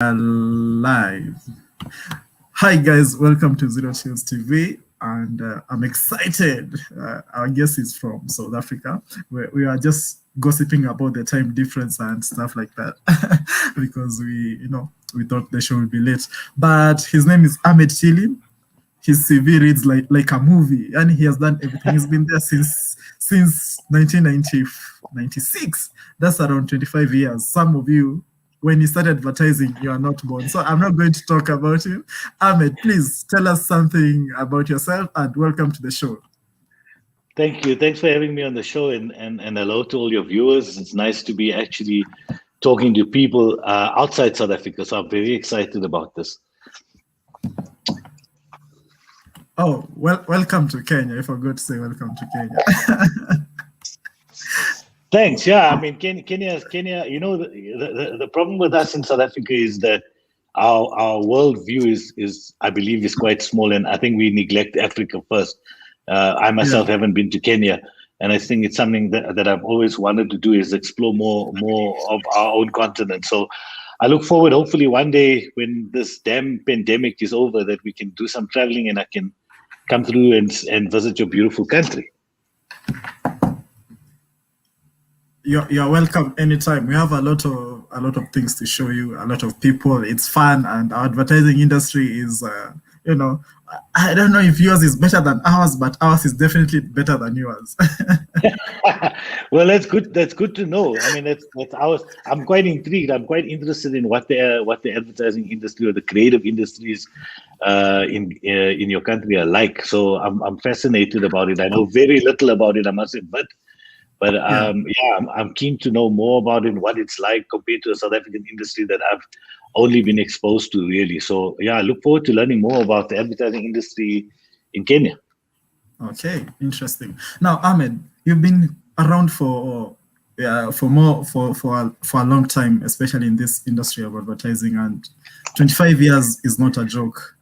Live. Hi guys, welcome to Zero Shields TV, and I'm excited. Our guest is from South Africa. We are just gossiping about the time difference and stuff like that because we thought the show would be late. But his name is Ahmed Tilly. His CV reads like a movie, and he has done everything. He's been there since 1996. That's around 25 years. Some of you, when you started advertising, you are not born. So I'm not going to talk about you. Ahmed, please tell us something about yourself and welcome to the show. Thank you. Thanks for having me on the show, and hello to all your viewers. It's nice to be actually talking to people outside South Africa. So I'm very excited about this. Oh, well, welcome to Kenya. I forgot to say welcome to Kenya. Thanks. Yeah, I mean, Kenya. You know, the problem with us in South Africa is that our worldview is, I believe, is quite small, and I think we neglect Africa first. I myself haven't been to Kenya, and I think it's something that I've always wanted to do is explore more of our own continent. So I look forward, hopefully, one day when this damn pandemic is over, that we can do some traveling and I can come through and visit your beautiful country. You're welcome anytime. We have a lot of things to show you, a lot of people. It's fun, and our advertising industry is, I don't know if yours is better than ours, but ours is definitely better than yours. Well, that's good. That's good to know. I mean, that's ours. I'm quite intrigued. I'm quite interested in what the advertising industry or the creative industries in your country are like. So I'm fascinated about it. I know very little about it, I must admit. But I'm keen to know more about it, what it's like compared to the South African industry that I've only been exposed to, really. So I look forward to learning more about the advertising industry in Kenya. Okay, interesting. Now, Ahmed, you've been around for a long time, especially in this industry of advertising, and 25 years is not a joke.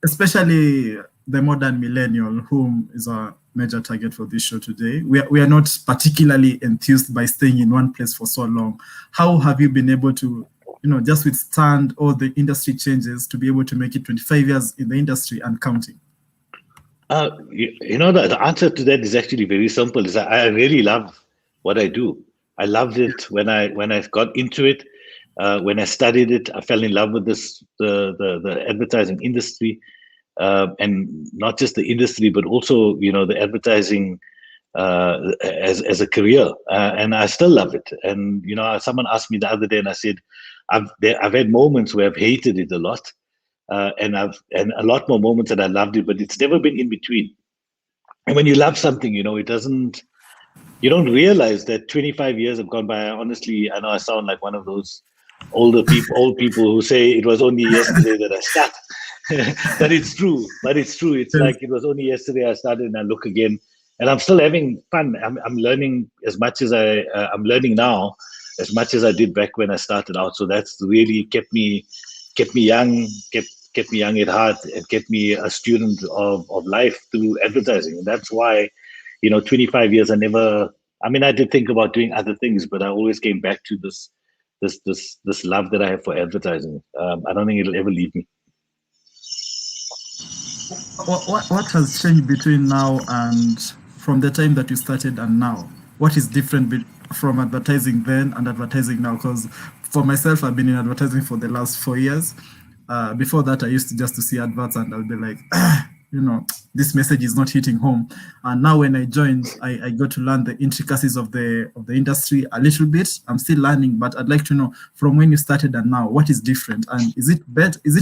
Especially the modern millennial, whom is a major target for this show today. We are not particularly enthused by staying in one place for so long. How have you been able to, just withstand all the industry changes to be able to make it 25 years in the industry and counting? The answer to that is actually very simple. Is I really love what I do. I loved it when I got into it. When I studied it, I fell in love with the advertising industry. And not just the industry, but also the advertising as a career, and I still love it. And someone asked me the other day, and I said, I've had moments where I've hated it a lot, and a lot more moments that I loved it, but it's never been in between. And when you love something, you don't realize that 25 years have gone by. Honestly, I know I sound like one of those old people who say it was only yesterday that I started. But it's true. It's like it was only yesterday I started, and I look again, and I'm still having fun. I'm learning as much as I'm learning now, as much as I did back when I started out. So that's really kept me young, kept me young at heart, and kept me a student of life through advertising. And that's why, 25 years. I did think about doing other things, but I always came back to this love that I have for advertising. I don't think it'll ever leave me. What has changed between now and from the time that you started and now? What is different from advertising then and advertising now? Because for myself, I've been in advertising for the last 4 years. Before that, I used to just to see adverts and I'll be like, this message is not hitting home. And now when I joined, I got to learn the intricacies of the industry a little bit. I'm still learning, but I'd like to know from when you started and now, what is different? And is it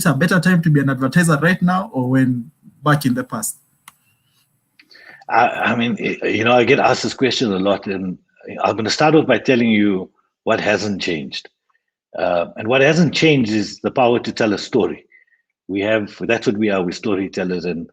a better time to be an advertiser right now or when back in the past? I get asked this question a lot, and I'm going to start off by telling you what hasn't changed. And what hasn't changed is the power to tell a story. That's what we are. We're storytellers, and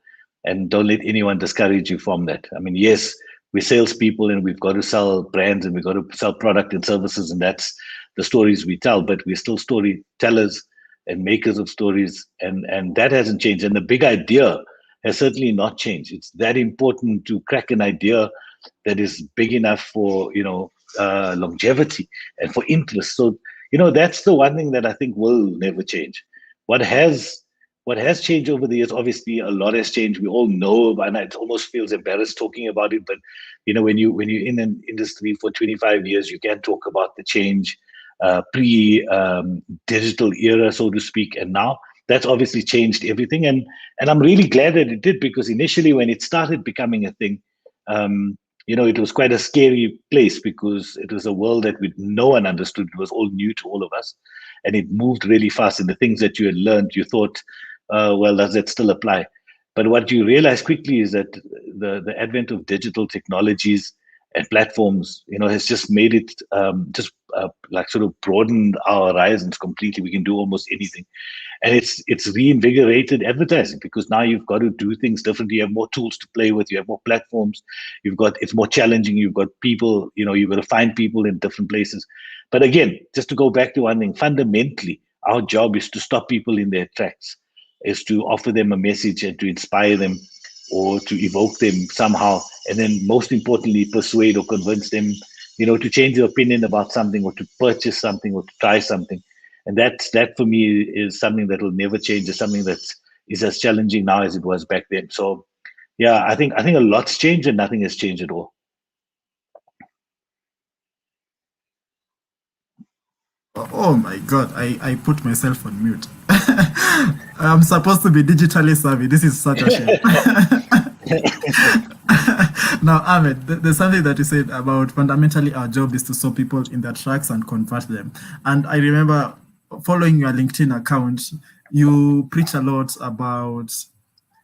don't let anyone discourage you from that. I mean, yes, we're salespeople and we've got to sell brands and we've got to sell product and services, and that's the stories we tell, but we're still storytellers and makers of stories, and that hasn't changed. And the big idea has certainly not changed. It's that important to crack an idea that is big enough for longevity and for interest. So that's the one thing that I think will never change. What has what has changed over the years, obviously a lot has changed. We all know, and it almost feels embarrassed talking about it. But when you're in an industry for 25 years, you can talk about the change, pre digital era, so to speak, and now that's obviously changed everything. And I'm really glad that it did, because initially when it started becoming a thing, it was quite a scary place, because it was a world that no one understood. It was all new to all of us, and it moved really fast. And the things that you had learned, you thought, well, does that still apply? But what you realize quickly is that the advent of digital technologies and platforms, has just made it, like sort of broadened our horizons completely. We can do almost anything, and it's reinvigorated advertising, because now you've got to do things differently. You have more tools to play with. You have more platforms. It's more challenging. You've got people. You've got to find people in different places. But again, just to go back to one thing, fundamentally, our job is to stop people in their tracks, is to offer them a message and to inspire them, or to evoke them somehow, and then most importantly, persuade or convince them, to change their opinion about something, or to purchase something, or to try something. And that for me is something that will never change. It's something that is as challenging now as it was back then. So yeah, I think a lot's changed and nothing has changed at all. Oh my God, I put myself on mute. I'm supposed to be digitally savvy. This is such a shame. Now, Ahmed, there's something that you said about fundamentally our job is to stop people in their tracks and convert them. And I remember following your LinkedIn account, you preach a lot about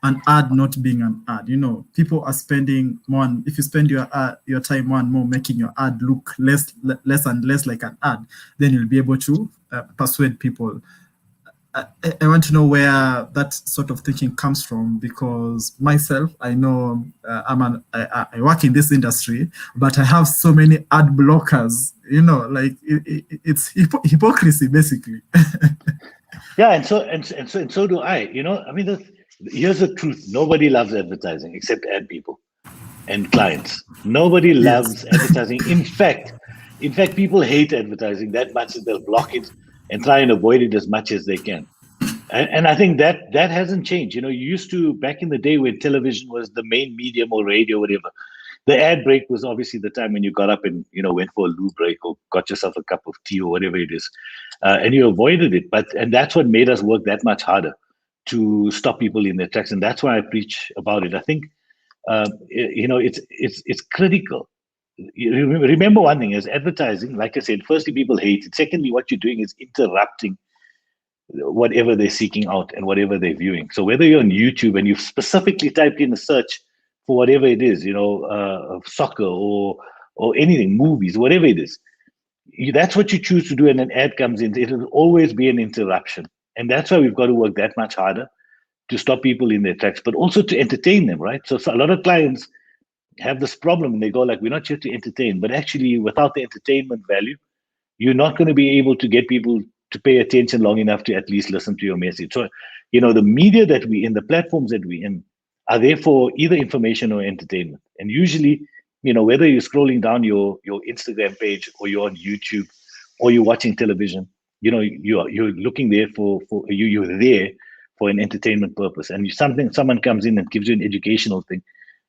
an ad not being an ad. People are spending more. If you spend your time more and more making your ad look less and less like an ad, then you'll be able to persuade people. I want to know where that sort of thinking comes from, because myself, I know I work in this industry, but I have so many ad blockers. Like it's hypocrisy basically. Yeah, and so do I. I mean, here's the truth: nobody loves advertising except ad people and clients. Nobody Yes. loves advertising. In fact, people hate advertising that much that they'll block it and try and avoid it as much as they can. And I think that hasn't changed. You used to, back in the day when television was the main medium, or radio, whatever. The ad break was obviously the time when you got up and went for a loo break, or got yourself a cup of tea, or whatever it is, and you avoided it. And that's what made us work that much harder to stop people in their tracks. And that's why I preach about it. I think it's critical. You remember one thing is advertising. Like I said, firstly, people hate it. Secondly, what you're doing is interrupting whatever they're seeking out and whatever they're viewing. So whether you're on YouTube and you've specifically typed in a search for whatever it is, soccer or anything, movies, whatever it is, that's what you choose to do, and an ad comes in, it'll always be an interruption. And that's why we've got to work that much harder to stop people in their tracks, but also to entertain them, right? So a lot of clients have this problem, and they go like, we're not here to entertain, but actually without the entertainment value, you're not going to be able to get people to pay attention long enough to at least listen to your message. So, the media that we in, the platforms that we in, are there for either information or entertainment. And usually, whether you're scrolling down your Instagram page, or you're on YouTube, or you're watching television, you're looking there you're there for an entertainment purpose. And someone comes in and gives you an educational thing,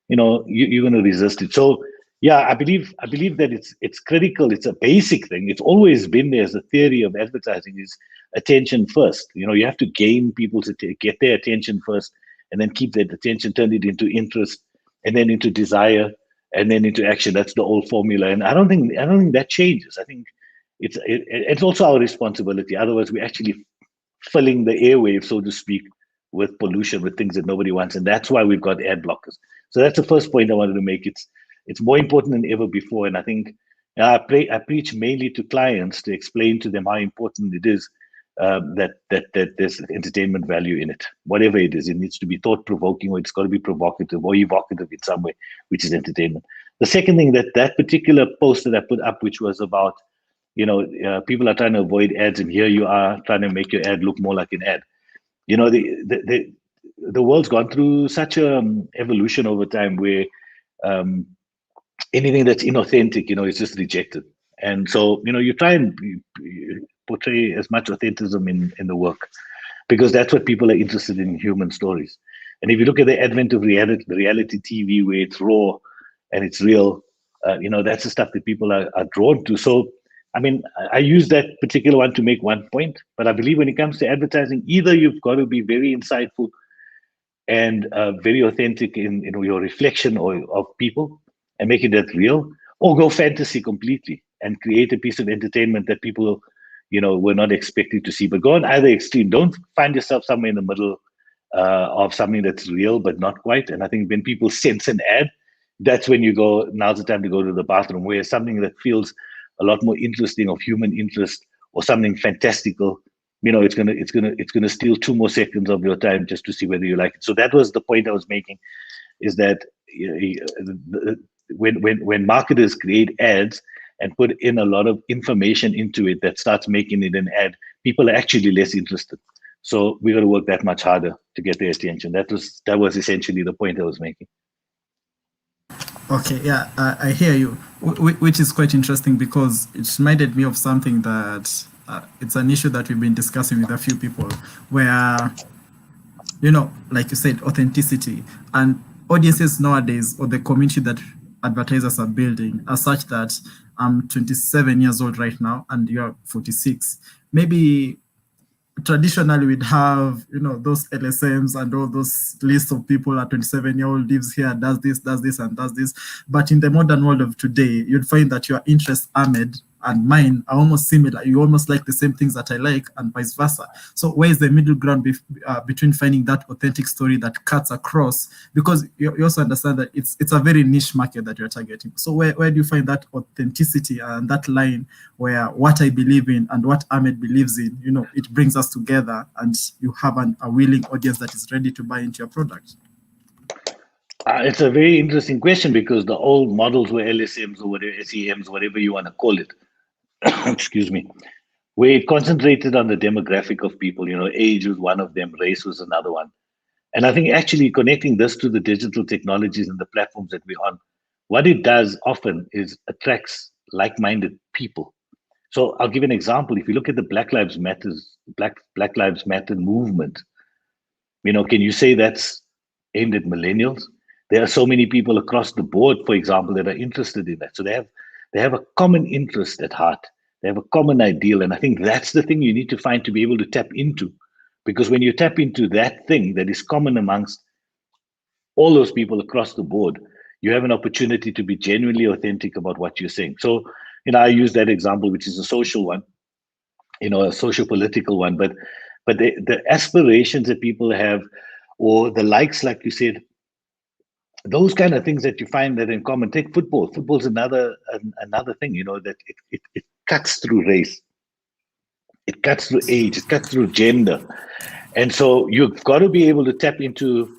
you're going to resist it. So yeah, I believe that it's critical. It's a basic thing. It's always been there. As a theory of advertising is attention first. You have to gain people to get their attention first, and then keep that attention, turn it into interest, and then into desire, and then into action. That's the old formula, and I don't think that changes. I think it's also our responsibility. Otherwise, we're actually filling the airwaves, so to speak, with pollution, with things that nobody wants, and that's why we've got ad blockers. So that's the first point I wanted to make. It's more important than ever before, and I think I preach mainly to clients to explain to them how important it is, that there's entertainment value in it. Whatever it is, it needs to be thought provoking, or it's got to be provocative or evocative in some way, which is entertainment. The second thing, that particular post that I put up, which was about people are trying to avoid ads, and here you are trying to make your ad look more like an ad. The world's gone through such a evolution over time, where um, anything that's inauthentic, is just rejected. And so, you try and portray as much authentism in the work, because that's what people are interested in, human stories. And if you look at the advent of reality TV, where it's raw and it's real, that's the stuff that people are drawn to. So, I mean, I use that particular one to make one point, but I believe when it comes to advertising, either you've got to be very insightful and very authentic in your reflection of people and make it that real, or go fantasy completely and create a piece of entertainment that people, were not expecting to see. But go on either extreme. Don't find yourself somewhere in the middle of something that's real but not quite. And I think when people sense an ad, that's when you go, now's the time to go to the bathroom, where something that feels a lot more interesting, of human interest, or something fantastical, it's gonna steal 2 more seconds of your time just to see whether you like it. So that was the point I was making, is that when marketers create ads and put in a lot of information into it that starts making it an ad, people are actually less interested. So we got to work that much harder to get their attention. That was essentially the point I was making. Okay, yeah, I hear you, which is quite interesting, because it reminded me of something that it's an issue that we've been discussing with a few people, where, like you said, authenticity, and audiences nowadays, or the community that advertisers are building, are such that I'm 27 years old right now and you're 46. Maybe traditionally we'd have, those LSMs and all those lists of people, a 27-year-old lives here, does this, and does this. But in the modern world of today, you'd find that your interests, Ahmed, and mine are almost similar. You almost like the same things that I like, and vice versa. So where is the middle ground between finding that authentic story that cuts across? Because you also understand that it's a very niche market that you're targeting. So where do you find that authenticity and that line where what I believe in and what Ahmed believes in, it brings us together, and you have a willing audience that is ready to buy into your product? It's a very interesting question, because the old models were LSMs or whatever, SEMs, whatever you want to call it, excuse me, where it concentrated on the demographic of people. Age was one of them, race was another one. And I think actually connecting this to the digital technologies and the platforms that we're on, what it does often is attracts like-minded people. So I'll give an example. If you look at the Black Lives Matter movement, can you say that's aimed at millennials? There are so many people across the board, for example, that are interested in that. So they have a common interest at heart. They have a common ideal. And I think that's the thing you need to find to be able to tap into. Because when you tap into that thing that is common amongst all those people across the board, you have an opportunity to be genuinely authentic about what you're saying. So, I use that example, which is a social one, a social political one, but the aspirations that people have, or the likes, like you said, those kind of things that you find that in common. Take football. Football's another thing, that it cuts through race, it cuts through age, it cuts through gender. And so you've got to be able to tap into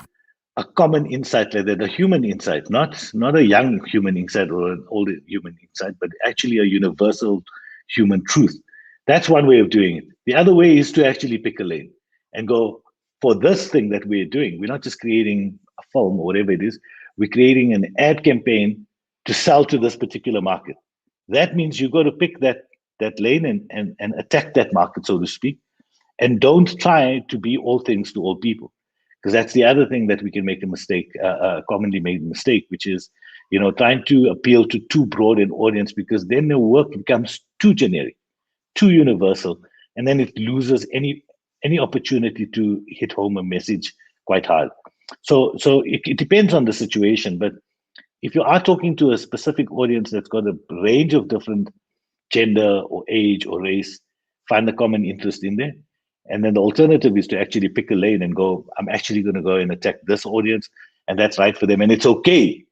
a common insight, like that, a human insight, not a young human insight or an older human insight, but actually a universal human truth. That's one way of doing it. The other way is to actually pick a lane and go, for this thing that we're doing, we're not just creating a film or whatever it is, we're creating an ad campaign to sell to this particular market. That means you've got to pick that lane and attack that market, so to speak, and don't try to be all things to all people. Because that's the other thing that we can make a mistake, commonly made mistake, which is, trying to appeal to too broad an audience, because then the work becomes too generic, too universal, and then it loses any opportunity to hit home a message quite hard. So it depends on the situation, but if you are talking to a specific audience that's got a range of different gender or age or race, find the common interest in there. And then the alternative is to actually pick a lane and go, I'm actually going to go and attack this audience, and that's right for them. And it's okay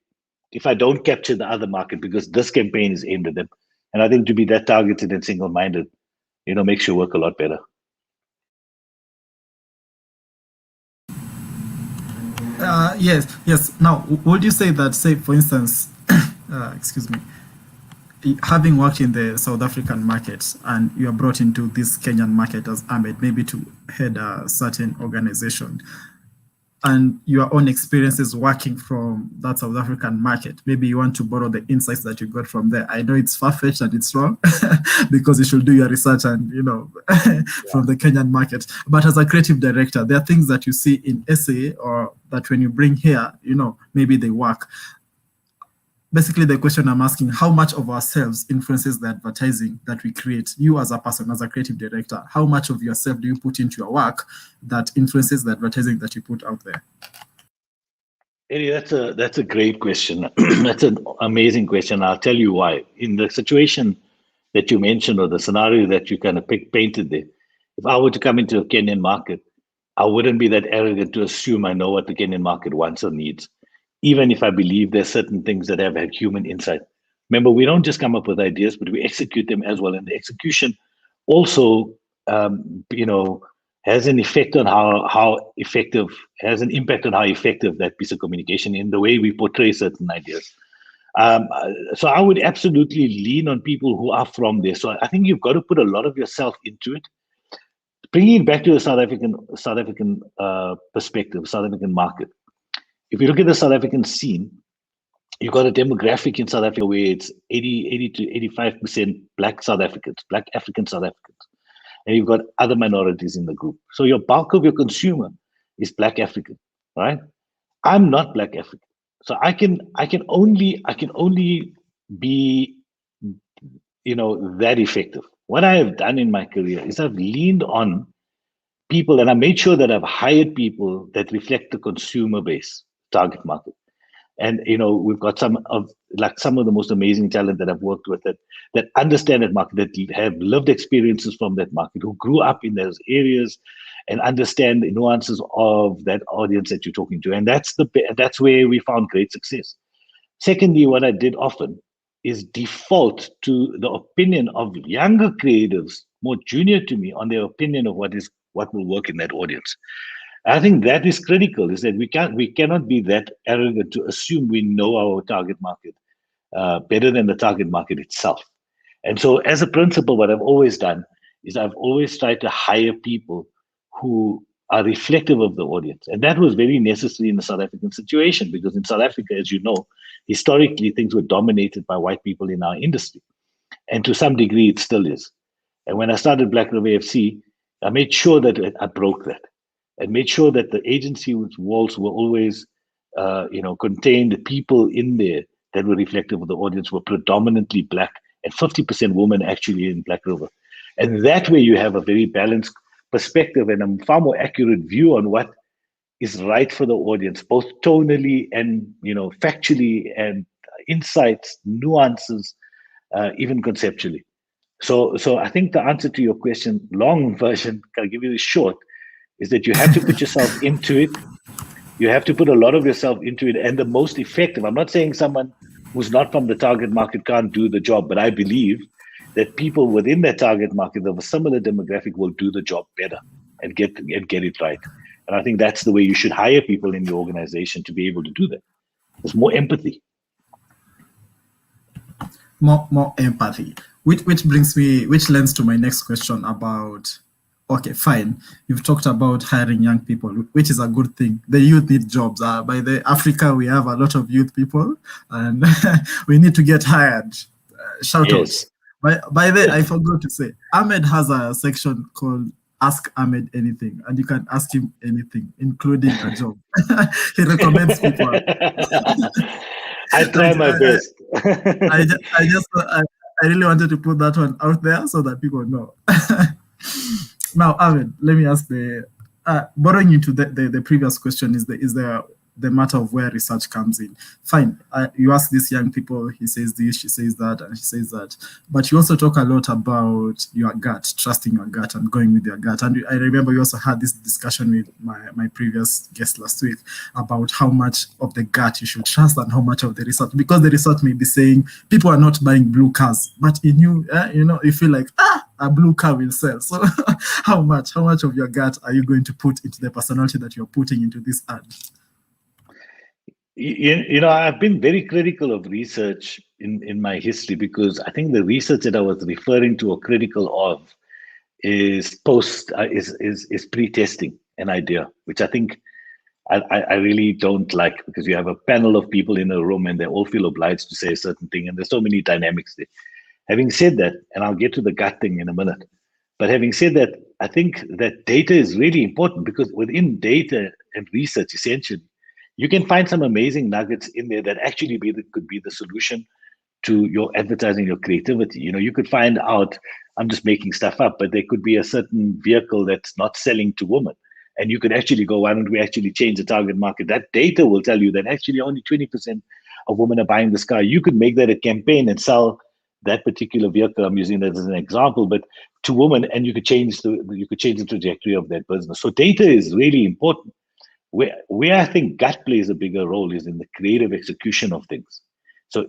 if I don't capture the other market, because this campaign is aimed at them. And I think to be that targeted and single-minded, makes your work a lot better. Yes. Now, would you say that, say, for instance, excuse me, having worked in the South African market and you are brought into this Kenyan market as Ahmed, maybe to head a certain organization, and your own experiences working from that South African market. Maybe you want to borrow the insights that you got from there. I know it's far-fetched and it's wrong because you should do your research and, from the Kenyan market. But as a creative director, there are things that you see in SA or that when you bring here, maybe they work. Basically, the question I'm asking, how much of ourselves influences the advertising that we create? You as a person, as a creative director, how much of yourself do you put into your work that influences the advertising that you put out there? Eddie, that's a great question. That's an amazing question. I'll tell you why. In the situation that you mentioned, or the scenario that you kind of painted there, if I were to come into a Kenyan market, I wouldn't be that arrogant to assume I know what the Kenyan market wants or needs, even if I believe there's certain things that have had human insight. Remember, we don't just come up with ideas, but we execute them as well. And the execution also, has an effect on how effective, has an impact on how effective that piece of communication in the way we portray certain ideas. So I would absolutely lean on people who are from there. So I think you've got to put a lot of yourself into it. Bringing it back to the South African perspective, South African market. If you look at the South African scene, you've got a demographic in South Africa where it's 80 to 85% Black South Africans, Black African South Africans. And you've got other minorities in the group. So your bulk of your consumer is Black African, right? I'm not Black African. So I can only be, that effective. What I have done in my career is I've leaned on people, and I made sure that I've hired people that reflect the consumer base, target market. And we've got some of the most amazing talent that I've worked with that understand that market, that have lived experiences from that market, who grew up in those areas and understand the nuances of that audience that you're talking to. And that's where we found great success. Secondly, what I did often is default to the opinion of younger creatives, more junior to me, on their opinion of what will work in that audience. I think that is critical, is that we cannot be that arrogant to assume we know our target market better than the target market itself. And so as a principle, what I've always done is I've always tried to hire people who are reflective of the audience. And that was very necessary in the South African situation, because in South Africa, as you know, historically, things were dominated by white people in our industry. And to some degree, it still is. And when I started Black River FC, I made sure that I broke that, and made sure that the agency walls were always, contained people in there that were reflective of the audience, were predominantly Black, and 50% women actually in Black River. And that way you have a very balanced perspective and a far more accurate view on what is right for the audience, both tonally and factually, and insights, nuances, even conceptually. So I think the answer to your question, long version, can I give you the short, is that you have to put yourself into it. You have to put a lot of yourself into it. And the most effective, I'm not saying someone who's not from the target market can't do the job, but I believe that people within that target market of a similar demographic will do the job better and get it right. And I think that's the way you should hire people in your organization, to be able to do that. There's more empathy. More empathy. Which lends to my next question about, okay, fine, you've talked about hiring young people, which is a good thing. The youth need jobs. By the Africa, we have a lot of youth people, and we need to get hired. Shout Yes. out. By the way, I forgot to say, Ahmed has a section called Ask Ahmed Anything, and you can ask him anything, including a job. He recommends people. I try my best. I really wanted to put that one out there so that people know. Now, Ahmed, let me ask borrowing into the previous question, is the matter of where research comes in. Fine, you ask these young people, he says this, she says that, and she says that. But you also talk a lot about your gut, trusting your gut and going with your gut. And I remember you also had this discussion with my previous guest last week about how much of the gut you should trust and how much of the research, because the research may be saying people are not buying blue cars, but in you, you feel like, a blue car will sell. So how much of your gut are you going to put into the personality that you're putting into this ad? I've been very critical of research in my history, because I think the research that I was referring to or critical of is pre-testing an idea, which I think I really don't like, because you have a panel of people in a room and they all feel obliged to say a certain thing, and there's so many dynamics there. Having said that, and I'll get to the gut thing in a minute, but having said that, I think that data is really important, because within data and research, essentially, you can find some amazing nuggets in there that actually could be the solution to your advertising, your creativity. You could find out, I'm just making stuff up, but there could be a certain vehicle that's not selling to women. And you could actually go, why don't we actually change the target market? That data will tell you that actually only 20% of women are buying this car. You could make that a campaign and sell that particular vehicle. I'm using that as an example, but to women, and you could change the trajectory of that business. So data is really important. Where I think gut plays a bigger role is in the creative execution of things. So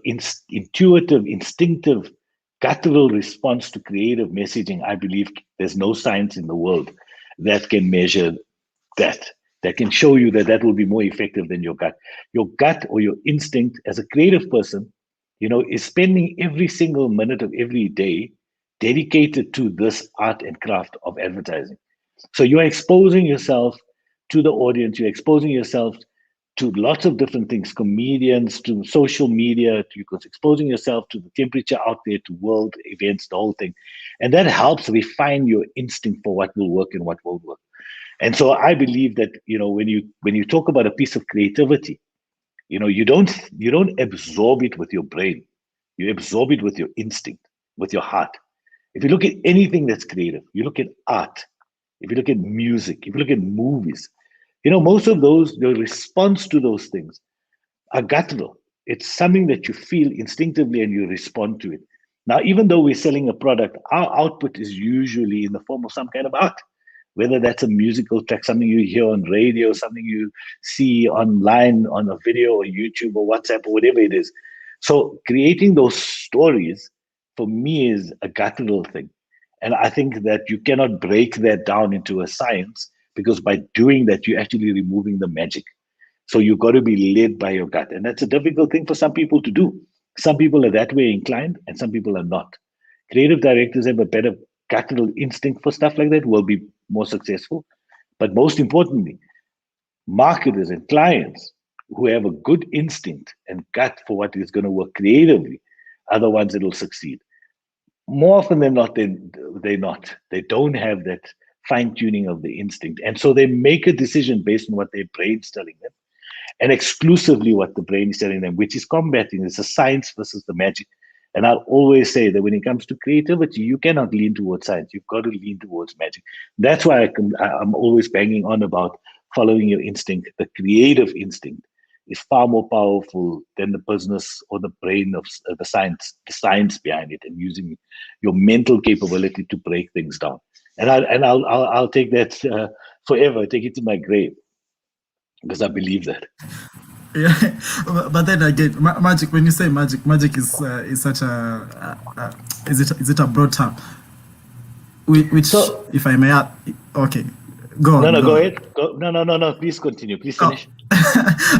intuitive, instinctive, guttural response to creative messaging, I believe there's no science in the world that can measure that, that can show you that will be more effective than your gut. Your gut or your instinct as a creative person, is spending every single minute of every day dedicated to this art and craft of advertising. So you're exposing yourself to the audience, you're exposing yourself to lots of different things, comedians, to social media, you're exposing yourself to the temperature out there, to world events, the whole thing. And that helps refine your instinct for what will work and what won't work. And so I believe that, when you talk about a piece of creativity, you don't absorb it with your brain. You absorb it with your instinct, with your heart. If you look at anything that's creative, you look at art, if you look at music, if you look at movies, most of those, the response to those things are guttural. It's something that you feel instinctively and you respond to it. Now, even though we're selling a product, our output is usually in the form of some kind of art, whether that's a musical track, something you hear on radio, something you see online on a video or YouTube or WhatsApp or whatever it is. So creating those stories for me is a guttural thing. And I think that you cannot break that down into a science, because by doing that, you're actually removing the magic. So you've got to be led by your gut. And that's a difficult thing for some people to do. Some people are that way inclined and some people are not. Creative directors have a better guttural instinct for stuff like that, will be more successful. But most importantly, marketers and clients who have a good instinct and gut for what is going to work creatively are the ones that will succeed. More often than not, they not. They don't have that fine tuning of the instinct. And so they make a decision based on what their brain's telling them, and exclusively what the brain is telling them, which is combating. It's a science versus the magic. And I'll always say that when it comes to creativity, you cannot lean towards science. You've got to lean towards magic. That's why I'm always banging on about following your instinct. The creative instinct is far more powerful than the business or the brain of the science behind it, and using your mental capability to break things down. And I'll take that forever. Take it to my grave, because I believe that. Yeah, but then again, magic. When you say magic, magic is such is it a broad term? Which, So if I may add, okay, go no, on, no, go go on. ahead. No. Please continue. Please Oh, finish.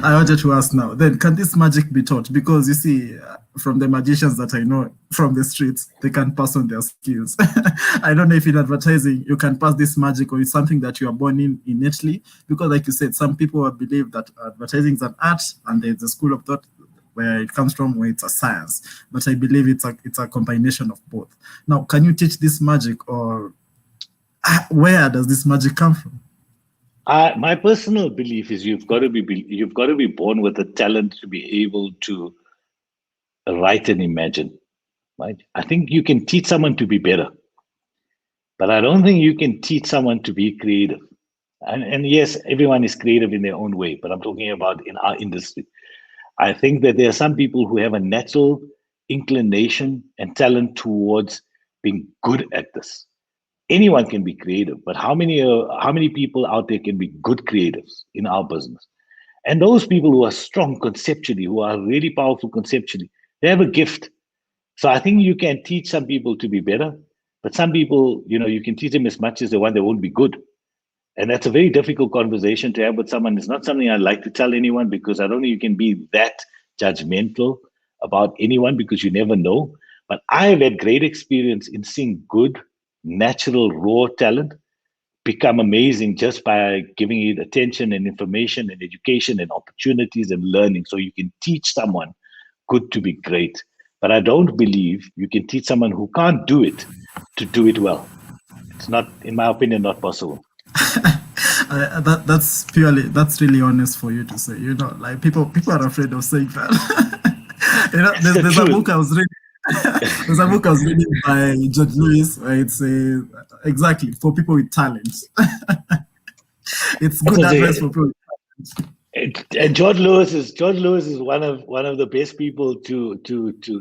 I wanted to ask now. Then, can this magic be taught? Because you see, from the magicians that I know from the streets, they can pass on their skills. I don't know if in advertising you can pass this magic, or it's something that you are born in innately. Because, like you said, some people believe that advertising is an art, and there's a school of thought where it comes from, where it's a science. But I believe it's a combination of both. Now, can you teach this magic, or where does this magic come from? My personal belief is you've got to be born with the talent to be able to write and imagine. Right? I think you can teach someone to be better, but I don't think you can teach someone to be creative. And yes, everyone is creative in their own way, but I'm talking about in our industry. I think that there are some people who have a natural inclination and talent towards being good at this. Anyone can be creative, but how many people out there can be good creatives in our business? And those people who are strong conceptually, who are really powerful conceptually, they have a gift. So I think you can teach some people to be better, but some people, you can teach them as much as they want, they won't be good. And that's a very difficult conversation to have with someone. It's not something I like to tell anyone, because I don't think you can be that judgmental about anyone, because you never know. But I've had great experience in seeing good, natural, raw talent become amazing just by giving it attention and information and education and opportunities and learning. So you can teach someone good to be great. But I don't believe you can teach someone who can't do it to do it well. It's not, in my opinion, not possible. That's really honest for you to say. You know, like people are afraid of saying that. You know, there's a book I was reading. There's a book I was reading by George Lewis where it's exactly for people with talent. It's good advice for people. And George Lewis is one of the best people to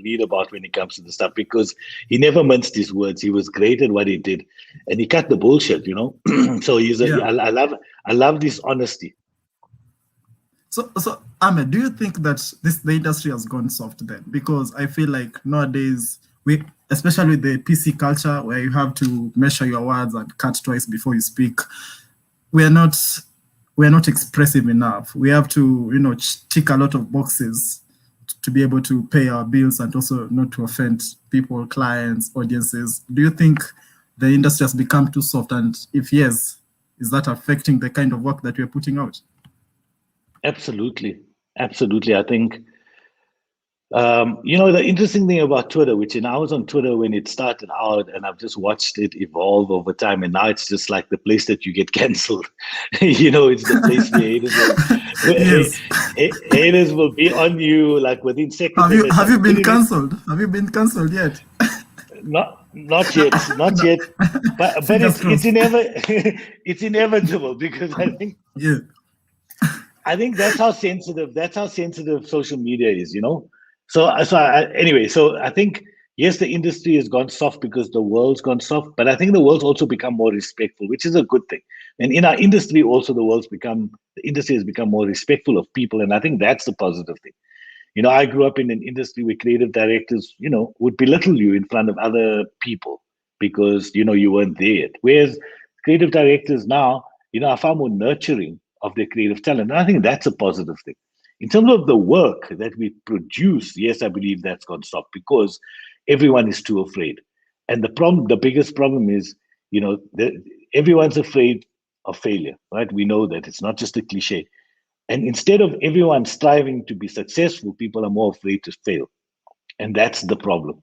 read about when it comes to the stuff, because he never minced his words. He was great at what he did, and he cut the bullshit. You know, so I love this honesty. So Ahmed, do you think that the industry has gone soft then? Because I feel like nowadays especially with the PC culture where you have to measure your words and cut twice before you speak, we're not expressive enough. We have to, you know, tick a lot of boxes to be able to pay our bills and also not to offend people, clients, audiences. Do you think the industry has become too soft? And if yes, is that affecting the kind of work that we're putting out? Absolutely. I think, you know, the interesting thing about Twitter, I was on Twitter when it started out, and I've just watched it evolve over time. And now it's just like the place that you get canceled. You know, it's the place where haters will be on you like within seconds. Have you been cancelled? Have you been cancelled yet? Not yet. But it's inevitable, because I think that's how sensitive social media is, you know. So I think, yes, the industry has gone soft because the world's gone soft, but I think the world's also become more respectful, which is a good thing. And in our industry also, the industry has become more respectful of people, and I think that's the positive thing. You know, I grew up in an industry where creative directors, you know, would belittle you in front of other people because, you know, you weren't there yet. Whereas creative directors now, you know, are far more nurturing of their creative talent. And I think that's a positive thing. In terms of the work that we produce, yes, I believe that's gone soft because everyone is too afraid. And the biggest problem is, you know, everyone's afraid of failure, right? We know that it's not just a cliche. And instead of everyone striving to be successful, people are more afraid to fail. And that's the problem.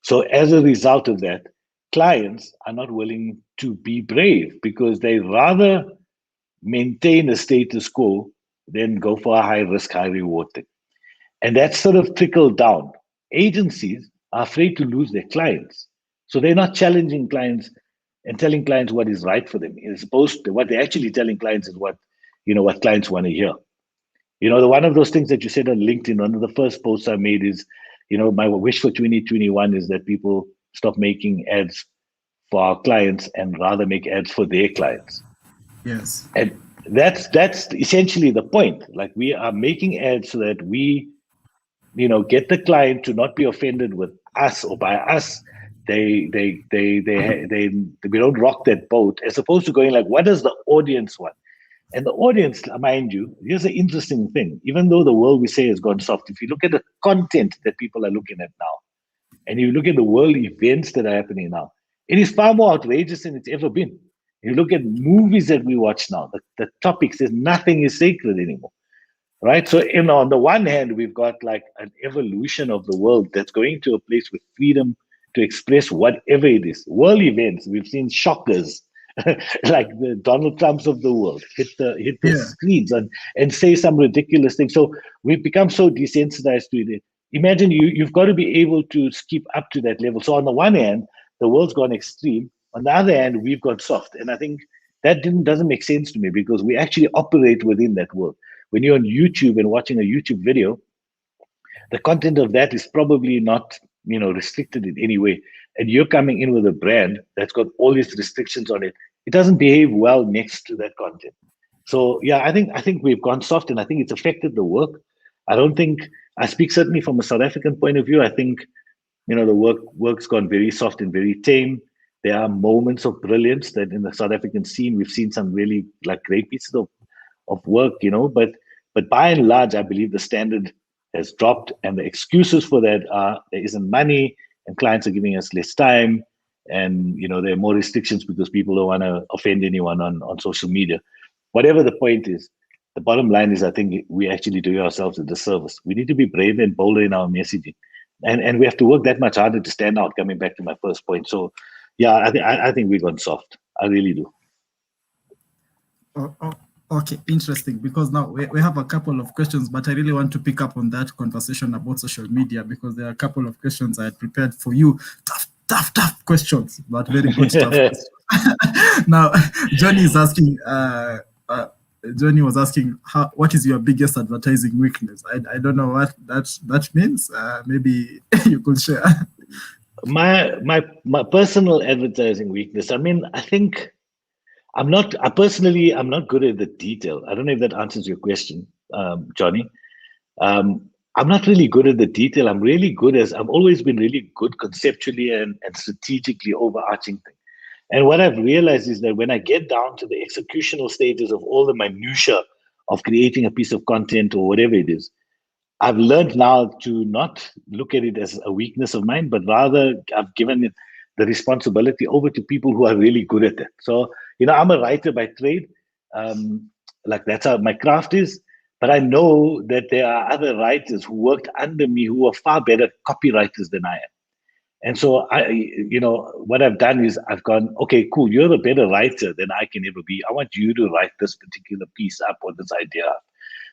So as a result of that, clients are not willing to be brave because they rather maintain a status quo than go for a high risk, high reward thing. And that's sort of trickled down. Agencies are afraid to lose their clients. So they're not challenging clients and telling clients what is right for them. As opposed to what they're actually telling clients is what clients want to hear. You know, one of those things that you said on LinkedIn, one of the first posts I made is, you know, my wish for 2021 is that people stop making ads for our clients and rather make ads for their clients. Yes. And that's essentially the point. Like, we are making ads so that we, you know, get the client to not be offended with us or by us. We don't rock that boat, as opposed to going like, what does the audience want? And the audience, mind you, here's an interesting thing. Even though the world we say has gone soft, if you look at the content that people are looking at now, and you look at the world events that are happening now, it is far more outrageous than it's ever been. You look at movies that we watch now, the topics, nothing is sacred anymore, right? So, you know, on the one hand, we've got like an evolution of the world that's going to a place with freedom to express whatever it is. World events, we've seen shockers, like the Donald Trumps of the world hit the screens and say some ridiculous thing. So we've become so desensitized to it. Imagine you've got to be able to keep up to that level. So on the one hand, the world's gone extreme. On the other hand, we've got soft. And I think that doesn't make sense to me, because we actually operate within that world. When you're on YouTube and watching a YouTube video, the content of that is probably not, you know, restricted in any way. And you're coming in with a brand that's got all these restrictions on it. It doesn't behave well next to that content. So yeah, I think we've gone soft, and I think it's affected the work. I speak certainly from a South African point of view. I think, you know, the work's gone very soft and very tame. There are moments of brilliance that in the South African scene, we've seen some really like great pieces of work, you know, but by and large, I believe the standard has dropped, and the excuses for that are there isn't money and clients are giving us less time and there are more restrictions because people don't want to offend anyone on social media. Whatever the point is, the bottom line is I think we actually do ourselves a disservice. We need to be braver and bolder in our messaging, and we have to work that much harder to stand out. Coming back to my first point, so yeah, I think we've gone soft. I really do. Okay, interesting, because now we have a couple of questions, but I really want to pick up on that conversation about social media, because there are a couple of questions I had prepared for you. Tough questions, but very good tough questions. Now, Johnny is asking, Johnny was asking, what is your biggest advertising weakness? I don't know what that means. Maybe you could share. My personal advertising weakness. I mean, I think I'm not good at the detail. I don't know if that answers your question, Johnny. I'm not really good at the detail. I've always been really good conceptually and strategically overarching thing. And what I've realized is that when I get down to the executional stages of all the minutia of creating a piece of content or whatever it is, I've learned now to not look at it as a weakness of mine, but rather I've given it the responsibility over to people who are really good at that. So, I'm a writer by trade. Like that's how my craft is. But I know that there are other writers who worked under me who are far better copywriters than I am. And so what I've done is I've gone, okay, cool. You're a better writer than I can ever be. I want you to write this particular piece up or this idea up.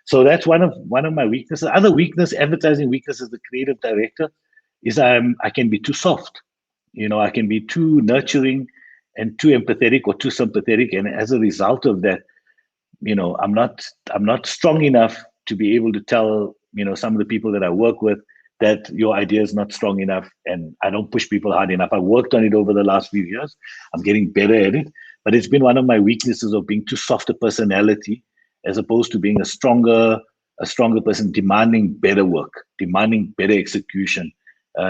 So that's one of my weaknesses. Other weakness, advertising weakness as the creative director, is I can be too soft. I can be too nurturing and too empathetic or too sympathetic, and as a result of that, I'm not strong enough to be able to tell some of the people that I work with that your idea is not strong enough, and I don't push people hard enough. I worked on it over the last few years. I'm getting better at it, but it's been one of my weaknesses of being too soft a personality, as opposed to being a stronger person, demanding better work, demanding better execution,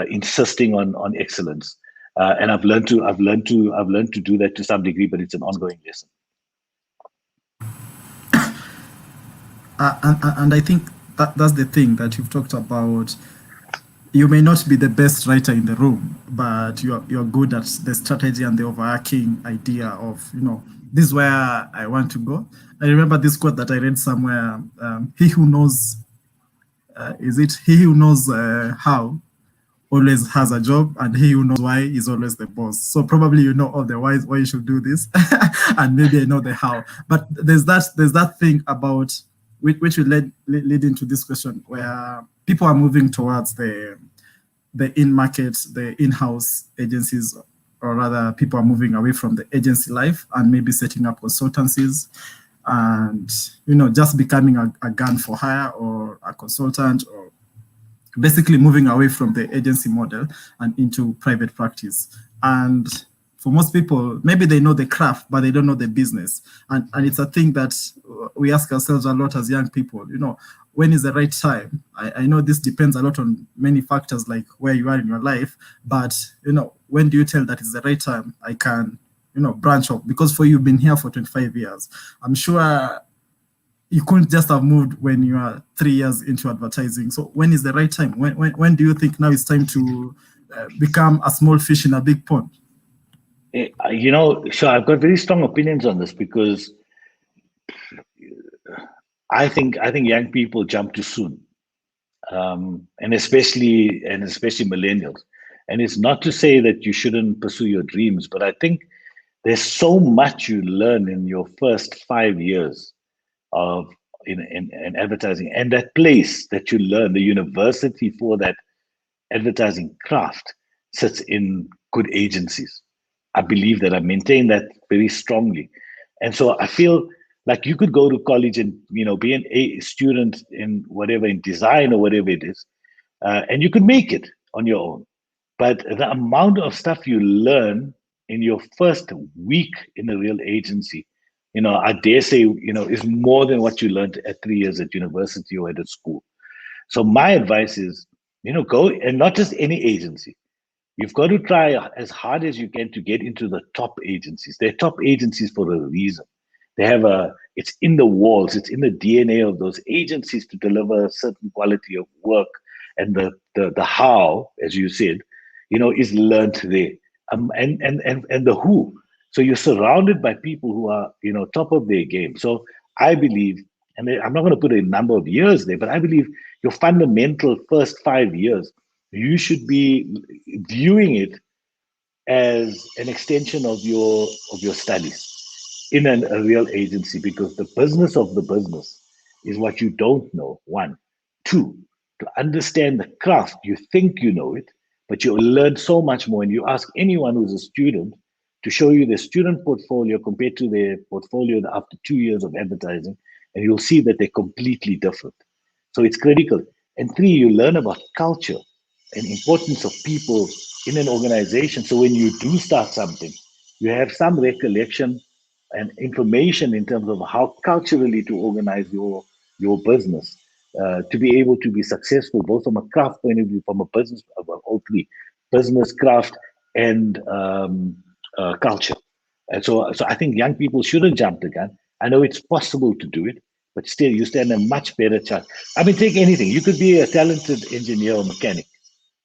insisting on excellence. And I've learned to do that to some degree, but it's an ongoing lesson. And I think that's the thing that you've talked about. You may not be the best writer in the room, but you're good at the strategy and the overarching idea of, this is where I want to go. I remember this quote that I read somewhere, he who knows, he who knows how always has a job, and he who knows why is always the boss. So probably all the whys, why you should do this, and maybe I know the how. But there's that thing about, which will lead into this question, where people are moving towards the in-market, the in-house agencies, or rather people are moving away from the agency life and maybe setting up consultancies and, just becoming a gun for hire or a consultant, or basically moving away from the agency model and into private practice. And for most people, maybe they know the craft, but they don't know the business. And it's a thing that we ask ourselves a lot as young people, when is the right time? I know this depends a lot on many factors, like where you are in your life, but, when do you tell that it's the right time? I can, branch off, because for you, you've been here for 25 years. I'm sure you couldn't just have moved when you are 3 years into advertising. So when is the right time? When do you think now it's time to become a small fish in a big pond? Sure, I've got very strong opinions on this, because I think young people jump too soon, and especially millennials. And it's not to say that you shouldn't pursue your dreams, but I think there's so much you learn in your first 5 years of in advertising, and that place that you learn, the university for that advertising craft, sits in good agencies. I believe that. I maintain that very strongly, and so I feel like you could go to college and be a student in whatever, in design or whatever it is, and you could make it on your own. But the amount of stuff you learn in your first week in a real agency, I dare say, is more than what you learned at 3 years at university or at a school. So my advice is, go, and not just any agency. You've got to try as hard as you can to get into the top agencies. They're top agencies for a reason. They have it's in the walls, it's in the DNA of those agencies to deliver a certain quality of work. And the how, as you said, is learned there. and the who. So you're surrounded by people who are, top of their game. So I believe, and I'm not going to put a number of years there, but I believe your fundamental first 5 years, you should be viewing it as an extension of your studies in a real agency, because the business of the business is what you don't know. One, two, to understand the craft, you think you know it, but you'll learn so much more. And you ask anyone who's a student to show you their student portfolio compared to their portfolio after 2 years of advertising, and you'll see that they're completely different. So it's critical. And three, you learn about culture and importance of people in an organization. So when you do start something, you have some recollection and information in terms of how culturally to organize your business, to be able to be successful, both from a craft point of view, from a business, all three, business, craft, and culture. And so I think young people shouldn't jump the gun. I know it's possible to do it, but still you stand a much better chance. I mean, take anything. You could be a talented engineer or mechanic,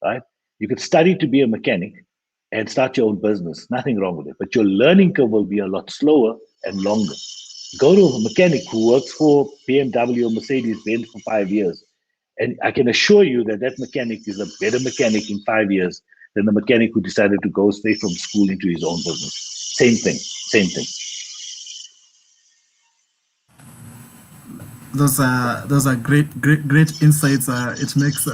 right? You could study to be a mechanic and start your own business. Nothing wrong with it. But your learning curve will be a lot slower and longer. Go to a mechanic who works for BMW or Mercedes-Benz for 5 years. And I can assure you that that mechanic is a better mechanic in 5 years than the mechanic who decided to go straight from school into his own business. Same thing, same thing. Those are great insights. It makes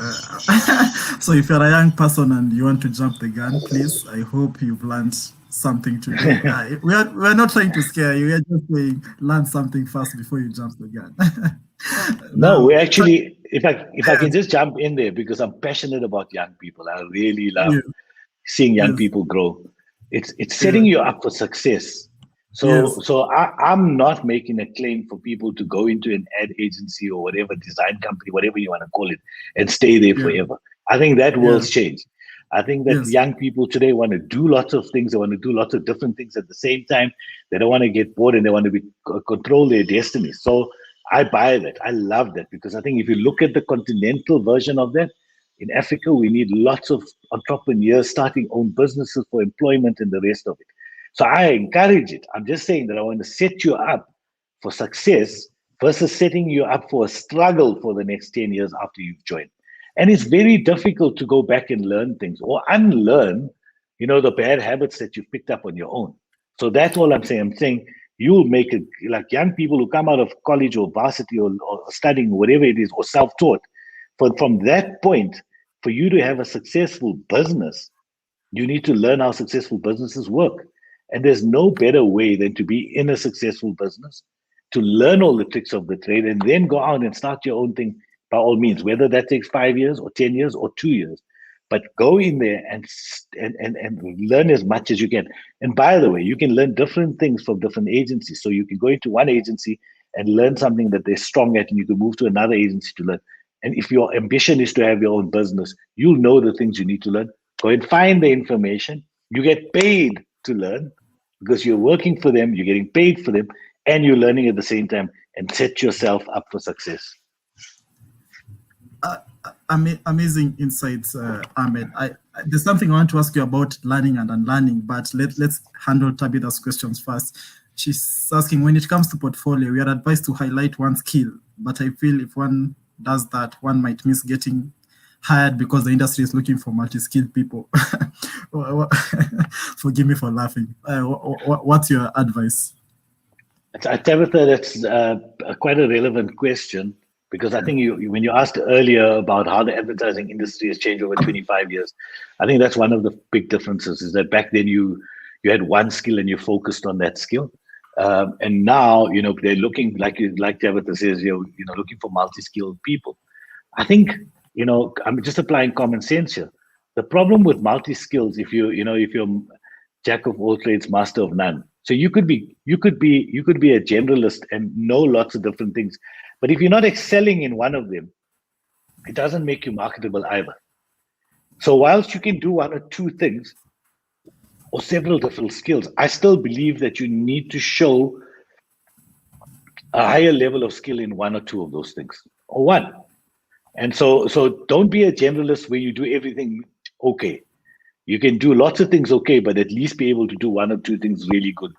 so if you're a young person and you want to jump the gun, please, I hope you've learned something today. We're not trying to scare you. We're just saying learn something first before you jump the gun. No, Now, we actually, if I can just jump in there, because I'm passionate about young people. I really love yes, seeing young yes, people grow. It's yeah, setting you up for success. So yes, so I'm not making a claim for people to go into an ad agency or whatever design company, whatever you want to call it, and stay there yeah, forever. I think that yeah, world's changed. I think that yes, young people today want to do lots of things. They want to do lots of different things at the same time. They don't want to get bored, and they want to control their destiny. So I buy that. I love that, because I think if you look at the continental version of that, in Africa, we need lots of entrepreneurs starting own businesses for employment and the rest of it. So I encourage it. I'm just saying that I want to set you up for success versus setting you up for a struggle for the next 10 years after you've joined. And it's very difficult to go back and learn things or unlearn, the bad habits that you've picked up on your own. So that's all I'm saying. I'm saying you'll make it, like young people who come out of college or varsity or studying, whatever it is, or self-taught. From that point, for you to have a successful business, you need to learn how successful businesses work. And there's no better way than to be in a successful business, to learn all the tricks of the trade, and then go out and start your own thing by all means, whether that takes 5 years or 10 years or 2 years. But go in there and learn as much as you can. And by the way, you can learn different things from different agencies. So you can go into one agency and learn something that they're strong at, and you can move to another agency to learn. And if your ambition is to have your own business, you'll know the things you need to learn. Go and find the information. You get paid to learn because you're working for them, you're getting paid for them, and you're learning at the same time, and set yourself up for success. amazing insights, Ahmed. There's something I want to ask you about learning and unlearning, but let's handle Tabitha's questions first. She's asking, when it comes to portfolio, we are advised to highlight one skill, but I feel if one does that, one might miss getting hired because the industry is looking for multi-skilled people. Forgive me for laughing. What's your advice? Tabitha, that's quite a relevant question, because I think when you asked earlier about how the advertising industry has changed over 25 years, I think that's one of the big differences, is that back then you had one skill and you focused on that skill. And now, they're looking, like Tabitha says, looking for multi-skilled people. I think, I'm just applying common sense here. The problem with multi-skills, if you're jack of all trades, master of none. So you could be a generalist and know lots of different things. But if you're not excelling in one of them, it doesn't make you marketable either. So whilst you can do one or two things or several different skills, I still believe that you need to show a higher level of skill in one or two of those things, or one. And so don't be a generalist where you do everything okay. You can do lots of things okay, but at least be able to do one or two things really good.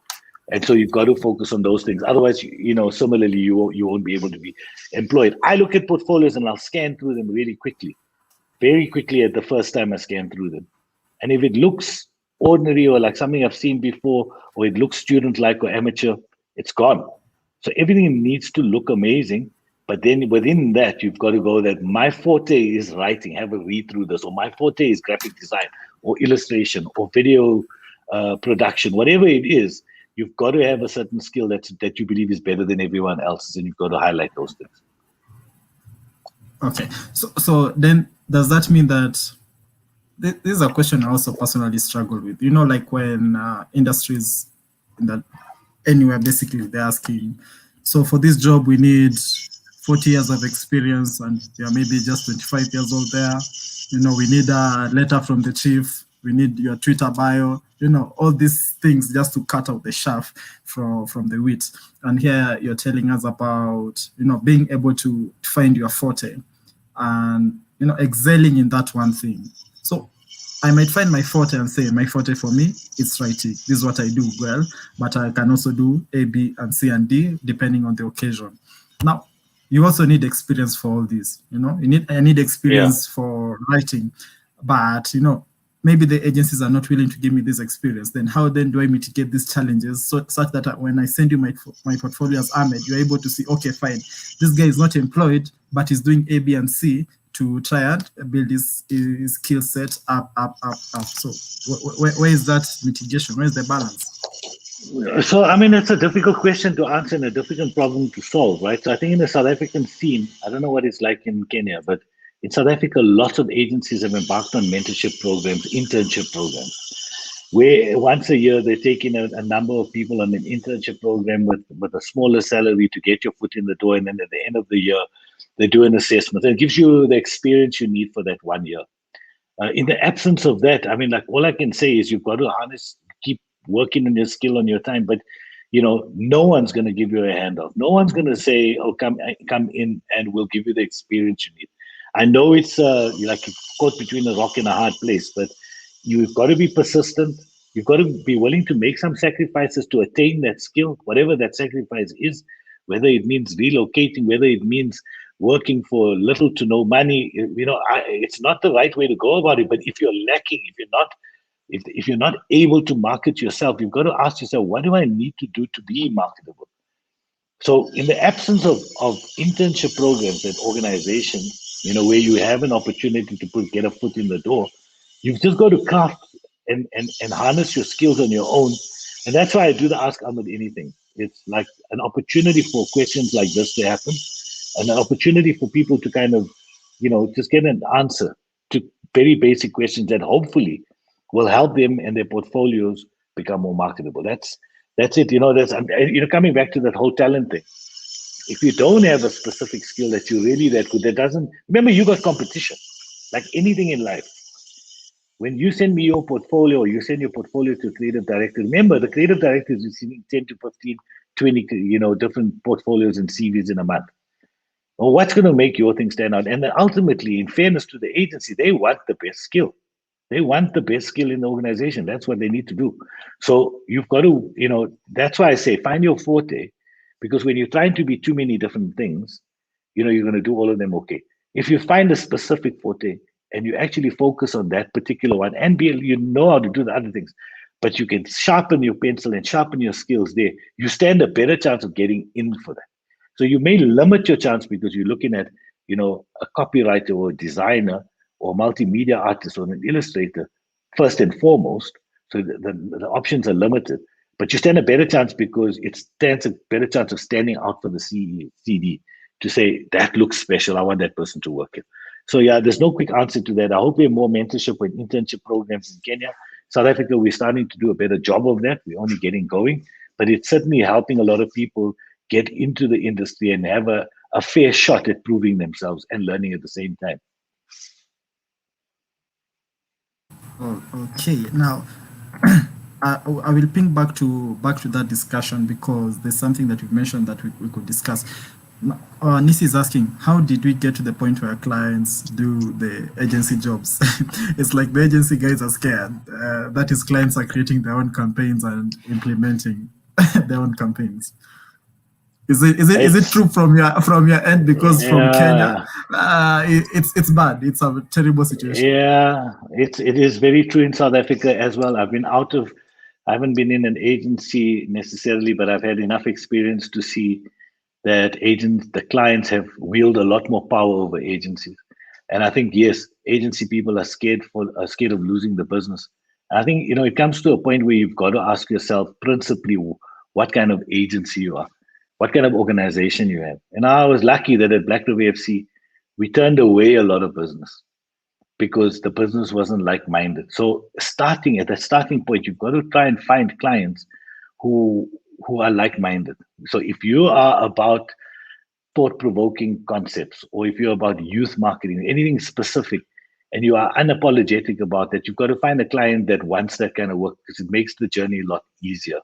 And so you've got to focus on those things. Otherwise, similarly, you won't be able to be employed. I look at portfolios and I'll scan through them really quickly, very quickly at the first time I scan through them. And if it looks ordinary or like something I've seen before, or it looks student-like or amateur, it's gone. So everything needs to look amazing. But then within that, you've got to go that my forte is writing, have a read through this, or my forte is graphic design or illustration or video production, whatever it is. You've got to have a certain skill that you believe is better than everyone else's, and you've got to highlight those things. Okay, so then does that mean that this is a question I also personally struggle with? Like when industries in that anywhere basically they're asking, so for this job we need 40 years of experience, and you're maybe just 25 years old there. We need a letter from the chief. We need your Twitter bio. All these things just to cut out the chaff from the wheat. And here you're telling us about, being able to find your forte and, excelling in that one thing. So I might find my forte and say, my forte for me, it's writing. This is what I do well, but I can also do A, B, and C, and D, depending on the occasion. Now, you also need experience for all this. I need experience for writing, but, maybe the agencies are not willing to give me this experience. Then how then do I mitigate these challenges such that when I send you my portfolio as Ahmed, you're able to see, okay, fine, this guy is not employed, but he's doing A, B, and C to try and build his skill set up. So where is that mitigation? Where is the balance? So, it's a difficult question to answer and a difficult problem to solve, right? So I think in the South African scene, I don't know what it's like in Kenya, but in South Africa, lots of agencies have embarked on mentorship programs, internship programs, where once a year they take in a number of people on an internship program with a smaller salary to get your foot in the door. And then at the end of the year, they do an assessment. And it gives you the experience you need for that 1 year. In the absence of that, all I can say is you've got to keep working on your skill on your time. But, no one's going to give you a handout. No one's going to say, oh, come in and we'll give you the experience you need. I know it's like caught between a rock and a hard place, but you've got to be persistent. You've got to be willing to make some sacrifices to attain that skill, whatever that sacrifice is, whether it means relocating, whether it means working for little to no money. It's not the right way to go about it. But if you're lacking, if you're not able to market yourself, you've got to ask yourself, what do I need to do to be marketable? So in the absence of internship programs at organizations, where you have an opportunity to get a foot in the door, you've just got to craft and harness your skills on your own. And that's why I do the Ask Ahmed Anything. It's like an opportunity for questions like this to happen, and an opportunity for people to kind of, just get an answer to very basic questions that hopefully will help them and their portfolios become more marketable. That's it. Coming back to that whole talent thing. If you don't have a specific skill that you're really that good, remember, you got competition, like anything in life. When you send me your portfolio, or you send your portfolio to a creative director, remember the creative director is receiving 10 to 15, 20, different portfolios and CVs in a month. Well, what's going to make your thing stand out? And then ultimately, in fairness to the agency, they want the best skill. They want the best skill in the organization. That's what they need to do. So you've got to, that's why I say find your forte. Because when you're trying to be too many different things, you're going to do all of them okay. If you find a specific forte and you actually focus on that particular one and you know how to do the other things, but you can sharpen your pencil and sharpen your skills there, you stand a better chance of getting in for that. So you may limit your chance because you're looking at, a copywriter or a designer or multimedia artist or an illustrator first and foremost. So the options are limited. But you stand a better chance because it stands a better chance of standing out for the CD to say, that looks special, I want that person to work in. So yeah, there's no quick answer to that. I hope we have more mentorship and internship programs in Kenya. South Africa, we're starting to do a better job of that. We're only getting going. But it's certainly helping a lot of people get into the industry and have a fair shot at proving themselves and learning at the same time. Oh, okay. Now, I will ping back to that discussion because there's something that you've mentioned that we could discuss. Nisi is asking, how did we get to the point where clients do the agency jobs? It's like the agency guys are scared. That is, clients are creating their own campaigns and implementing their own campaigns. Is it It's true from your end? Because from Kenya, yeah, it's bad. It's a terrible situation. yeah. It is very true in South Africa as well. I haven't been in an agency necessarily, but I've had enough experience to see that the clients have wield a lot more power over agencies. And I think yes, agency people are scared of losing the business. I think it comes to a point where you've got to ask yourself principally what kind of agency you are, what kind of organization you have. And I was lucky that at Black River FC we turned away a lot of business because the business wasn't like-minded. So starting at that starting point, you've got to try and find clients who who are like-minded. So if you are about thought-provoking concepts, or if you're about youth marketing, anything specific, and you are unapologetic about that, you've got to find a client that wants that kind of work because it makes the journey a lot easier.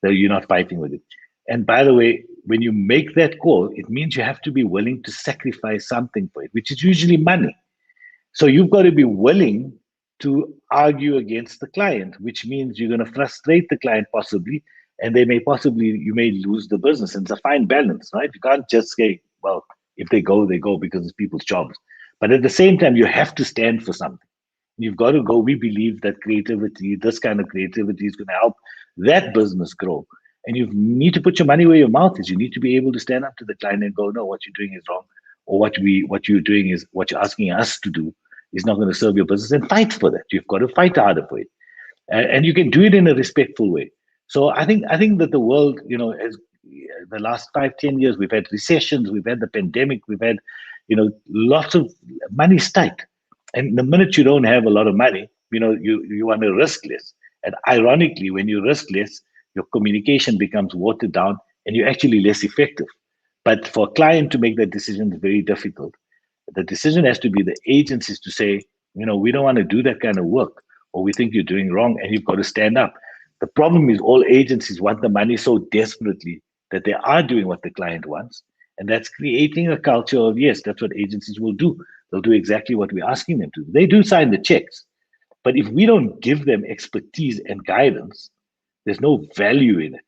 That you're not fighting with it. And by the way, when you make that call, it means you have to be willing to sacrifice something for it, which is usually money. So you've got to be willing to argue against the client, which means you're going to frustrate the client possibly, and you may lose the business. And it's a fine balance, right? You can't just say, well, if they go, they go because it's people's jobs. But at the same time, you have to stand for something. You've got to go. We believe that this kind of creativity is going to help that business grow. And you need to put your money where your mouth is. You need to be able to stand up to the client and go, no, what you're doing is wrong. Or what you're asking us to do is not going to serve your business, and fight for that. You've got to fight harder for it. And you can do it in a respectful way. So I think that the world, as the last 5, 10 years, we've had recessions, we've had the pandemic, we've had, lots of money's tight. And the minute you don't have a lot of money, you want to risk less. And ironically, when you risk less, your communication becomes watered down and you're actually less effective. But for a client to make that decision is very difficult. The decision has to be the agencies to say, we don't want to do that kind of work, or we think you're doing wrong, and you've got to stand up. The problem is all agencies want the money so desperately that they are doing what the client wants. And that's creating a culture of, yes, that's what agencies will do. They'll do exactly what we're asking them to do. They do sign the checks. But if we don't give them expertise and guidance, there's no value in it.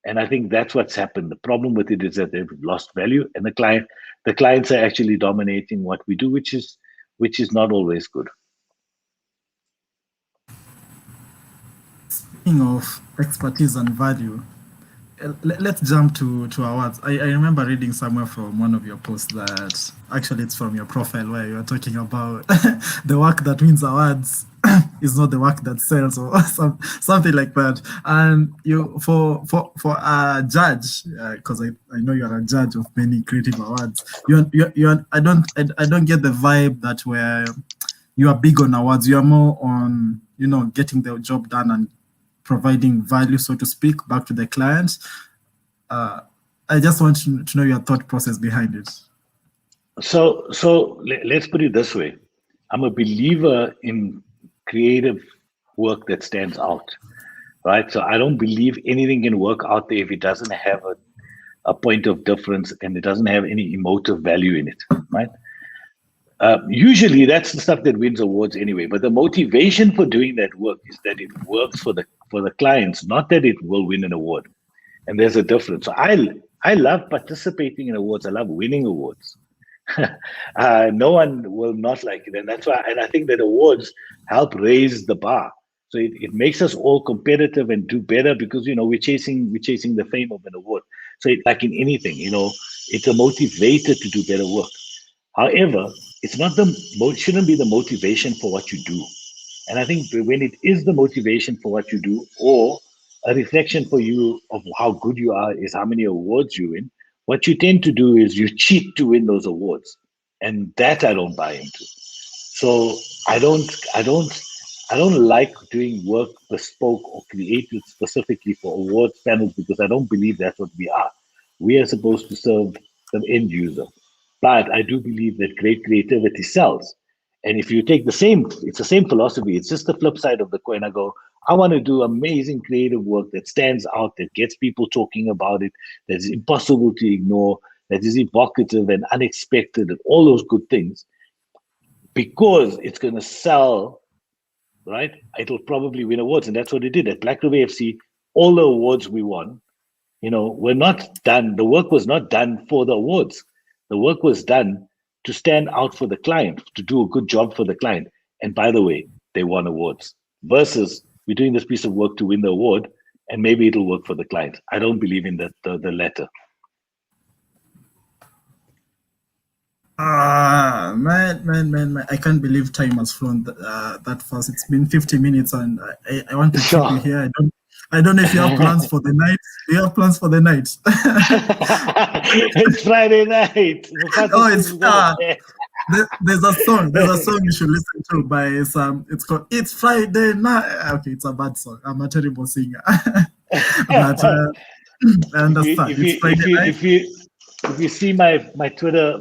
And I think that's what's happened. The problem with it is that they've lost value, and the clients are actually dominating what we do, which is not always good. Speaking of expertise and value, let's jump to awards. I remember reading somewhere from one of your posts that actually it's from your profile where you're talking about the work that wins awards is not the work that sells, or something like that. And you for a judge, because I know you're a judge of many creative awards. I don't get the vibe that where you are big on awards. You are more on getting the job done and providing value, so to speak, back to the clients. I just want to know your thought process behind it. So let's put it this way. I'm a believer in creative work that stands out, right? So I don't believe anything can work out there if it doesn't have a point of difference and it doesn't have any emotive value in it, right? Usually that's the stuff that wins awards anyway. But the motivation for doing that work is that it works for the clients, not that it will win an award. And there's a difference. So I love participating in awards. I love winning awards. No one will not like it, and that's why. And I think that awards help raise the bar. So it makes us all competitive and do better because we're chasing the fame of an award. So like in anything, it's a motivator to do better work. However, it shouldn't be the motivation for what you do. And I think when it is the motivation for what you do, or a reflection for you of how good you are is how many awards you win, what you tend to do is you cheat to win those awards. And that I don't buy into. So I don't like doing work bespoke or created specifically for awards panels because I don't believe that's what we are. We are supposed to serve the end user. But I do believe that great creativity sells. And if you take it's the same philosophy. It's just the flip side of the coin. I go, I want to do amazing creative work that stands out, that gets people talking about it, that's impossible to ignore, that is evocative and unexpected and all those good things, because it's going to sell, right? It'll probably win awards. And that's what it did at Black River FC. All the awards we won, were not done. The work was not done for the awards. The work was done to stand out for the client, to do a good job for the client. And by the way, they won awards, versus we're doing this piece of work to win the award and maybe it'll work for the client. I don't believe in that, the latter. Man, I can't believe time has flown that fast. It's been 50 minutes and I want to keep you here. I don't know if you have plans for the night. Do you have plans for the night? It's Friday night. There's a song. There's a song you should listen to by some. It's called "It's Friday Night." Okay, it's a bad song. I'm a terrible singer, but I understand. It's Friday night. If you see my Twitter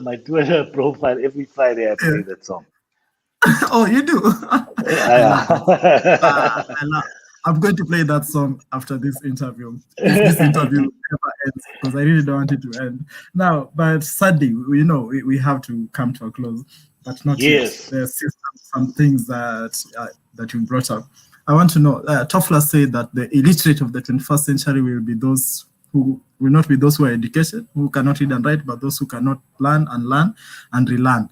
profile, every Friday I play that song. Oh, you do? I'm going to play that song after this interview. If this interview ever ends, because I really don't want it to end. Now, but sadly, we have to come to a close, but not yet. There's still some things that you brought up. I want to know, Toffler said that the illiterate of the 21st century will be those who will not be those who are educated, who cannot read and write, but those who cannot learn and relearn.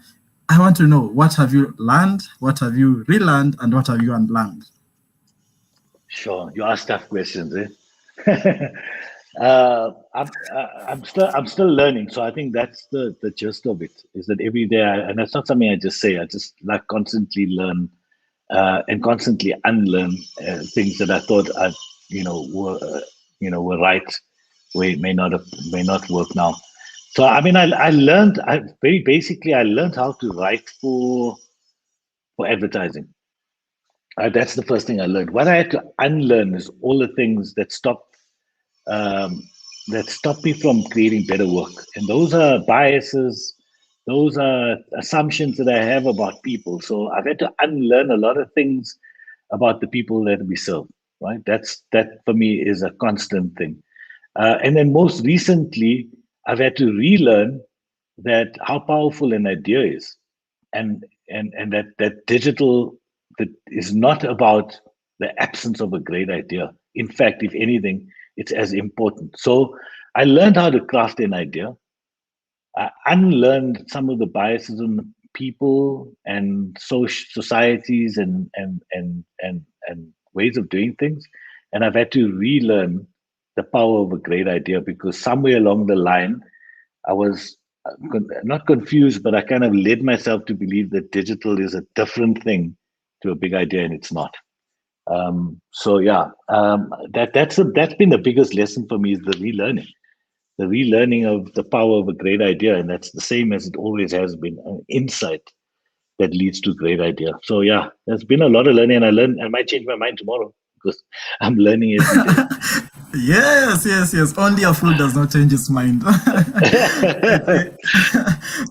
I want to know, what have you learned, what have you relearned, and what have you unlearned? Sure, you ask tough questions, eh? I'm still learning, so I think that's the gist of it. Is that every day, and that's not something I just say. I just like constantly learn and constantly unlearn things that I thought were right, where it may not work now. So I mean, I learned. I learned how to write for advertising. That's the first thing I learned. What I had to unlearn is all the things that stop me from creating better work. And those are biases, those are assumptions that I have about people. So I've had to unlearn a lot of things about the people that we serve, right? That for me is a constant thing. And then most recently, I've had to relearn that how powerful an idea is, and that digital, that is not about the absence of a great idea. In fact, if anything, it's as important. So I learned how to craft an idea. I unlearned some of the biases on people and societies and ways of doing things. And I've had to relearn the power of a great idea, because somewhere along the line, I was not confused, but I kind of led myself to believe that digital is a different thing to a big idea, and it's not. That's been the biggest lesson for me, is the relearning of the power of a great idea, and that's the same as it always has been, an insight that leads to great idea. So yeah, there's been a lot of learning, and I might change my mind tomorrow because I'm learning every day. Yes. Only a fool does not change his mind.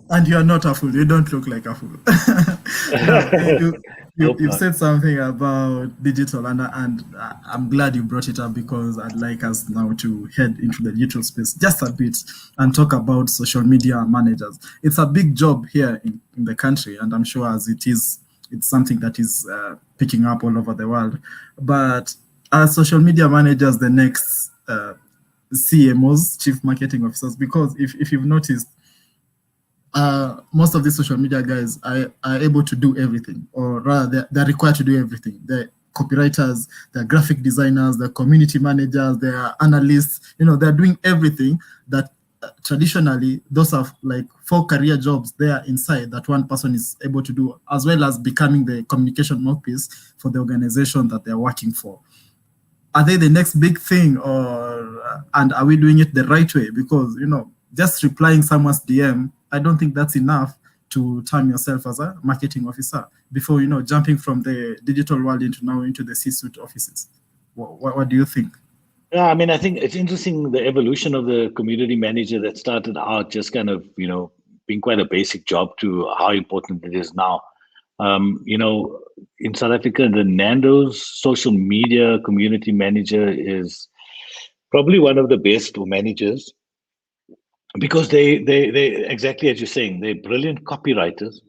And you are not a fool. You don't look like a fool. You've said something about digital, and I'm glad you brought it up, because I'd like us now to head into the digital space just a bit and talk about social media managers. It's a big job here in the country, and I'm sure as it is, it's something that is picking up all over the world. But are social media managers the next CMOs, chief marketing officers? Because if you've noticed, most of these social media guys are able to do everything, or rather they're required to do everything. They're copywriters, they're graphic designers, they're community managers, they're analysts. They're doing everything that traditionally those are like 4 career jobs there inside that one person is able to do, as well as becoming the communication mouthpiece for the organization that they're working for. Are they the next big thing, and are we doing it the right way? Because just replying someone's DM, I don't think that's enough to term yourself as a marketing officer before jumping from the digital world into the C-suite offices. What do you think? Yeah, I mean, I think it's interesting, the evolution of the community manager that started out just kind of being quite a basic job to how important it is now. In South Africa, the Nando's social media community manager is probably one of the best managers because they exactly as you're saying, they're brilliant copywriters,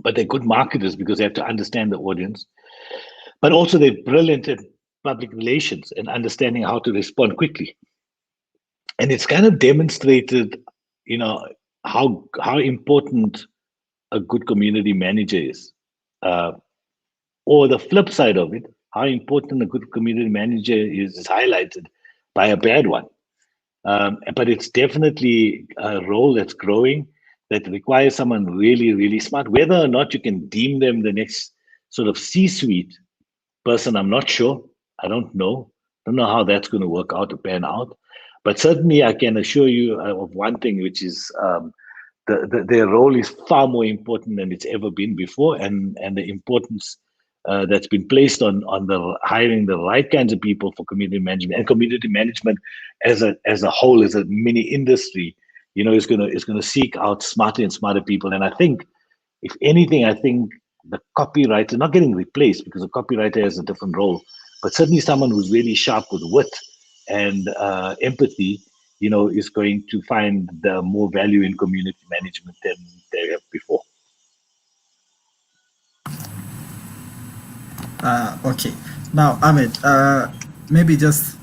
but they're good marketers because they have to understand the audience. But also they're brilliant at public relations and understanding how to respond quickly. And it's kind of demonstrated, you know, how important a good community manager is. Uh, or the flip side of it, how important a good community manager is highlighted by a bad one. But it's definitely a role that's growing that requires someone really, really smart. Whether or not you can deem them the next sort of C-suite person, I'm not sure. I don't know. I don't know how that's going to work out or pan out. But certainly, I can assure you of one thing, which is their role is far more important than it's ever been before, and the importance that's been placed on the hiring the right kinds of people for community management, and community management as a whole, as a mini industry, you know, is gonna seek out smarter and smarter people. And I think, if anything, I think the copywriter not getting replaced because the copywriter has a different role, but certainly someone who's really sharp with wit and empathy, you know, is going to find the more value in community management than they have before. Okay. Now, Ahmed, maybe just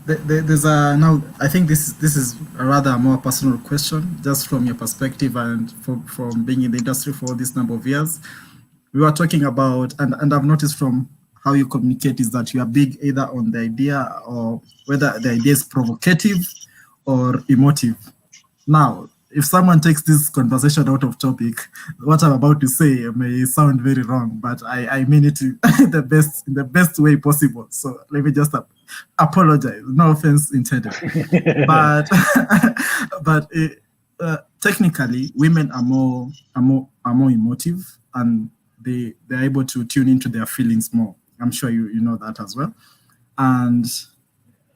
there's a now. I think this is a rather more personal question, just from your perspective and from being in the industry for this number of years. We were talking about, and I've noticed from how you communicate is that you are big either on the idea or whether the idea is provocative or emotive. Now, if someone takes this conversation out of topic, what I'm about to say may sound very wrong, but I mean it in the best way possible. So let me just apologize. No offense intended. But but technically, women are more emotive, and they're able to tune into their feelings more. I'm sure you know that as well. And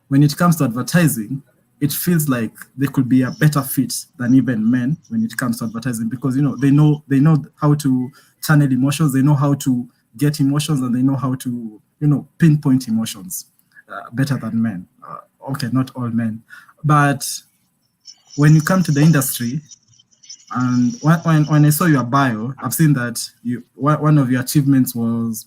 when it comes to advertising, it feels like they could be a better fit than even men when it comes to advertising, because they know how to channel emotions, they know how to get emotions, and they know how to pinpoint emotions better than men. Okay, not all men, but when you come to the industry, and when I saw your bio, I've seen that one of your achievements was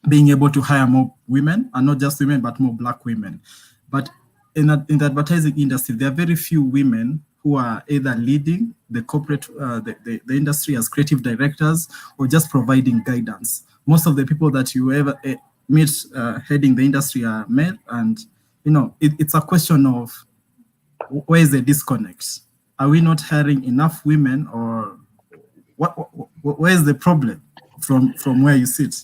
being able to hire more women, and not just women, but more Black women. But in the advertising industry, there are very few women who are either leading the corporate, the industry as creative directors, or just providing guidance. Most of the people that you ever meet heading the industry are men, and it's a question of where is the disconnect? Are we not hiring enough women, or where is the problem from where you sit?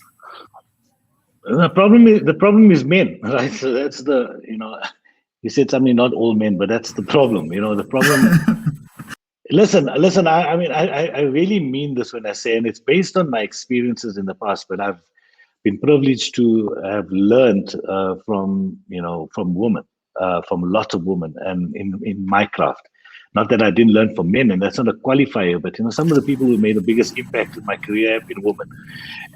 The problem is men, right? So that's you said something, not all men, but that's the problem. The problem. Listen. I mean, I really mean this when I say, and it's based on my experiences in the past, but I've been privileged to have learned from women, from lots of women, and in my craft. Not that I didn't learn from men, and that's not a qualifier, but some of the people who made the biggest impact in my career have been women.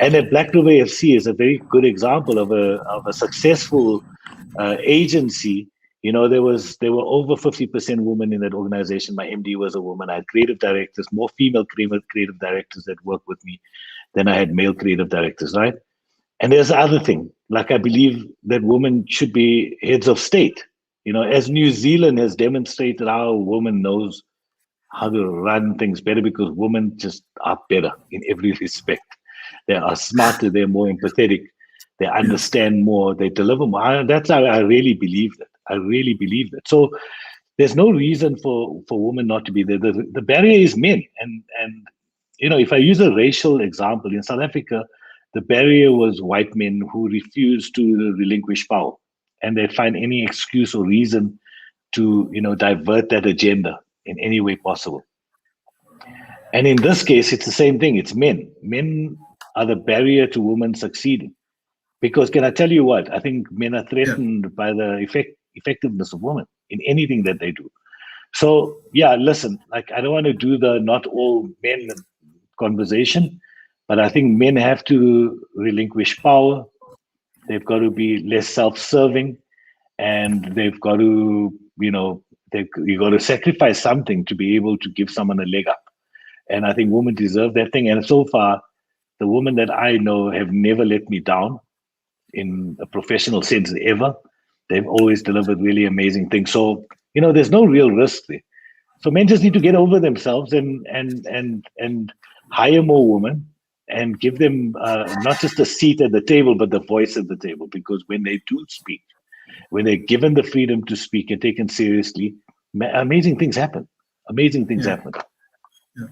And at Black River FC is a very good example of a successful agency. There were over 50% women in that organization. My MD was a woman. I had creative directors, more female creative directors that worked with me than I had male creative directors, right? And there's the other thing, like I believe that women should be heads of state. As New Zealand has demonstrated how a woman knows how to run things better, because women just are better in every respect. They are smarter, they're more empathetic, they Yes. understand more, they deliver more. That's how I really believe that. I really believe that. So there's no reason for women not to be there. The barrier is men. And if I use a racial example, in South Africa, the barrier was white men who refused to relinquish power. And they'd find any excuse or reason to, divert that agenda in any way possible. And in this case, it's the same thing. It's men. Men are the barrier to women succeeding. Because can I tell you what? I think men are Yeah. threatened by the effectiveness of women in anything that they do. So yeah, listen, like I don't want to do the not all men conversation, but I think men have to relinquish power. They've got to be less self-serving, and they've got to, You got to sacrifice something to be able to give someone a leg up. And I think women deserve that thing. And so far, the women that I know have never let me down in a professional sense ever. They've always delivered really amazing things. So, there's no real risk there. So men just need to get over themselves and hire more women and give them not just a seat at the table, but the voice at the table. Because when they do speak, when they're given the freedom to speak and taken seriously, amazing things happen. Amazing things happen. Yeah.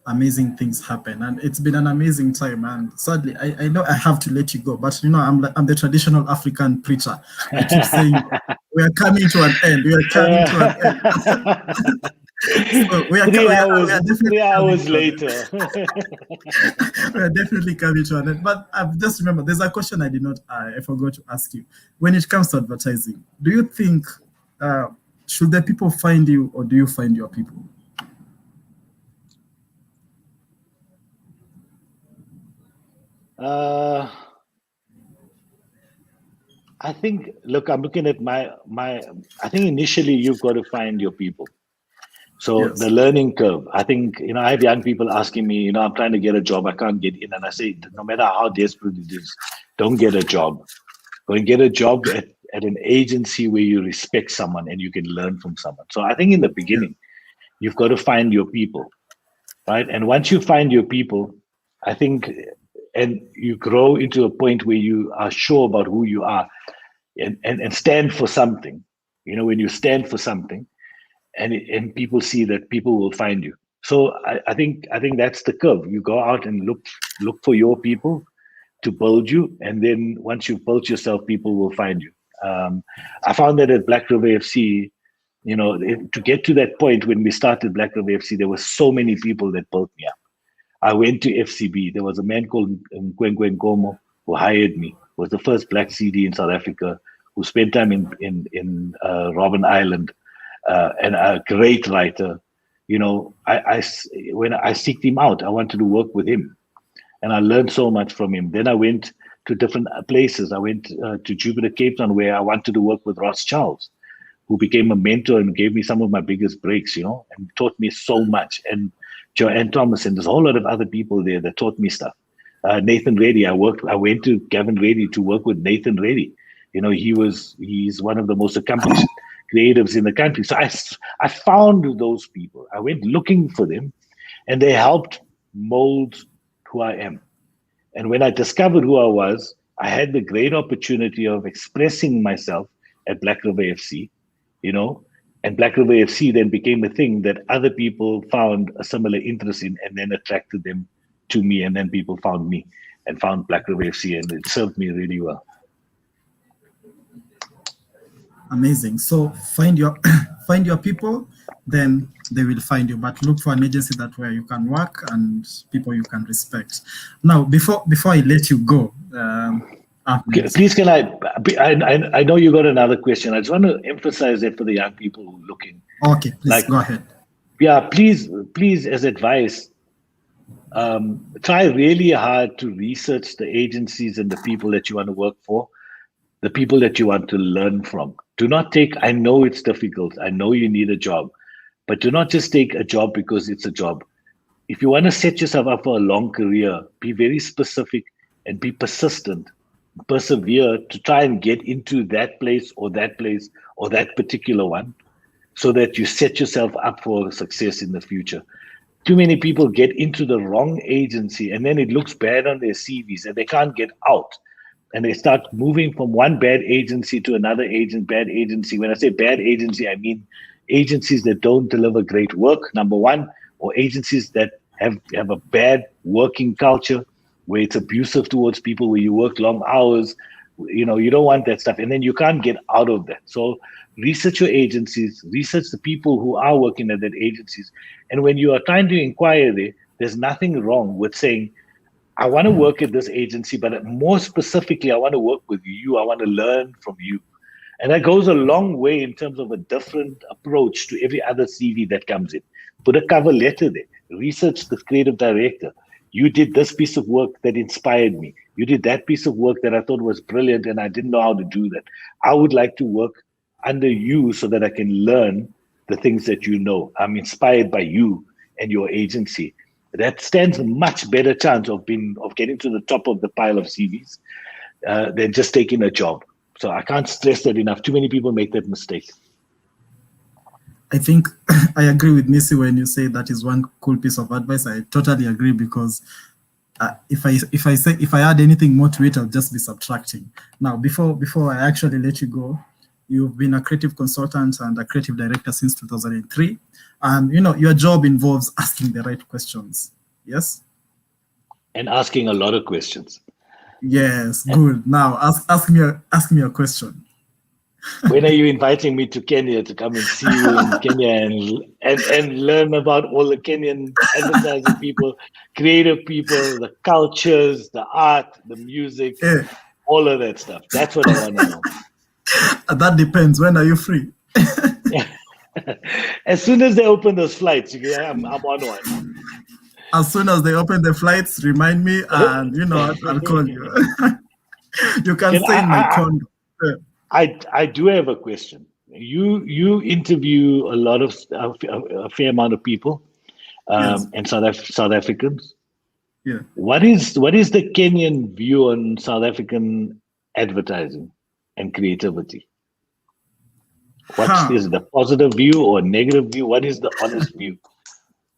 Amazing things happen, and it's been an amazing time. And sadly, I know I have to let you go, but I'm the traditional African preacher. I keep saying we are coming to an end. We are coming to an end. So we are 3 hours later. We are definitely coming to an end. But I've just remembered there's a question I forgot to ask you. When it comes to advertising, do you think should the people find you, or do you find your people? I think, look, I'm looking at my, I think initially you've got to find your people. So Yes. the learning curve, I think, I have young people asking me, I'm trying to get a job, I can't get in. And I say, no matter how desperate it is, don't get a job. Go and get a job at an agency where you respect someone and you can learn from someone. So I think in the beginning, you've got to find your people, right? And once you find your people, I think, and you grow into a point where you are sure about who you are and stand for something. When you stand for something, and people see that, people will find you. So I think that's the curve. You go out and look for your people to build you, and then once you've built yourself, people will find you. I found that at Black River FC, to get to that point when we started Black River FC, there were so many people that built me up. I went to FCB. There was a man called Nkwenkwe Nkomo who hired me. Was the first black CD in South Africa, who spent time in Robben Island, and a great writer. When I seeked him out, I wanted to work with him, and I learned so much from him. Then I went to different places. I went to Jupiter, Cape Town, where I wanted to work with Ross Charles, who became a mentor and gave me some of my biggest breaks, and taught me so much. And Joanne Thomas, and there's a whole lot of other people there that taught me stuff. Nathan Reddy, I went to Gavin Reddy to work with Nathan Reddy. He's one of the most accomplished creatives in the country. So I found those people. I went looking for them, and they helped mold who I am. And when I discovered who I was, I had the great opportunity of expressing myself at Black River FC, and Black River FC then became a thing that other people found a similar interest in, and then attracted them to me. And then people found me and found Black River FC, and it served me really well. Amazing. So find your people, then they will find you. But look for an agency where you can work and people you can respect. Now, before I let you go, please, can I know you got another question. I just want to emphasize that for the young people who are looking. Okay, please go ahead. Yeah, please, as advice, try really hard to research the agencies and the people that you want to work for, the people that you want to learn from. Do not I know it's difficult, I know you need a job, but do not just take a job because it's a job. If you want to set yourself up for a long career, be very specific and be persistent. Persevere to try and get into that place or that particular one, so that you set yourself up for success in the future. Too many people get into the wrong agency, and then it looks bad on their CVs and they can't get out. And they start moving from one bad agency to another bad agency. When I say bad agency, I mean agencies that don't deliver great work, number one, or agencies that have a bad working culture, where it's abusive towards people, where you work long hours. You don't want that stuff. And then you can't get out of that. So research your agencies, research the people who are working at that agencies. And when you are trying to inquire there's nothing wrong with saying, I want to work at this agency, but more specifically, I want to work with you. I want to learn from you. And that goes a long way in terms of a different approach to every other CV that comes in. Put a cover letter there. Research the creative director. You did this piece of work that inspired me. You did that piece of work that I thought was brilliant, and I didn't know how to do that. I would like to work. under you so that I can learn the things that you know. I'm inspired by you and your agency. That stands a much better chance of getting to the top of the pile of CVs than just taking a job. So I can't stress that enough. Too many people make that mistake. I think I agree with Nisi when you say that is one cool piece of advice. I totally agree, because if I add anything more to it, I'll just be subtracting. Now, before I actually let you go, you've been a creative consultant and a creative director since 2003, and your job involves asking the right questions. Yes. And asking a lot of questions. Yes, good. Now ask me a question. When are you inviting me to Kenya to come and see you in Kenya and learn about all the Kenyan advertising people, creative people, the cultures, the art, the music, all of that stuff? That's what I want to know. That depends. When are you free? As soon as they open those flights, I'm on one. As soon as they open the flights, remind me, and I'll call you. You can stay in my condo. I do have a question. You interview a fair amount of people, Yes. and South Africans. Yeah. What is the Kenyan view on South African advertising and creativity? What is the positive view or negative view? What is the honest view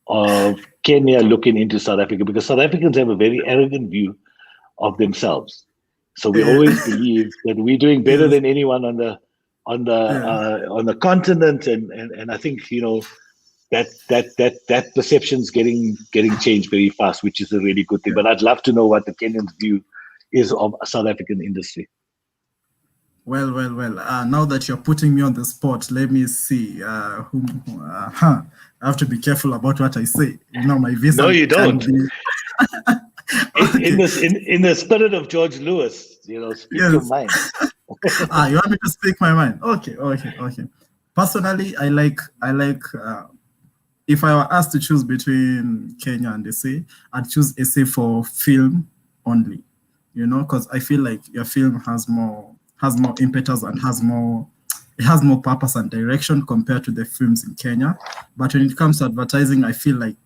of Kenya looking into South Africa? Because South Africans have a very arrogant view of themselves. So we always believe that we're doing better than anyone on the continent, and I think that perception's getting changed very fast, which is a really good thing. But I'd love to know what the Kenyan view is of South African industry. Well. Now that you're putting me on the spot, let me see. I have to be careful about what I say. My visa. No, you don't. Okay. In the spirit of George Lewis, speak your mind. You want me to speak my mind? Okay. Personally, I like. If I were asked to choose between Kenya and SA, I'd choose SA for film only. Because I feel like your film has more impetus and has more purpose and direction compared to the films in Kenya. But when it comes to advertising, I feel like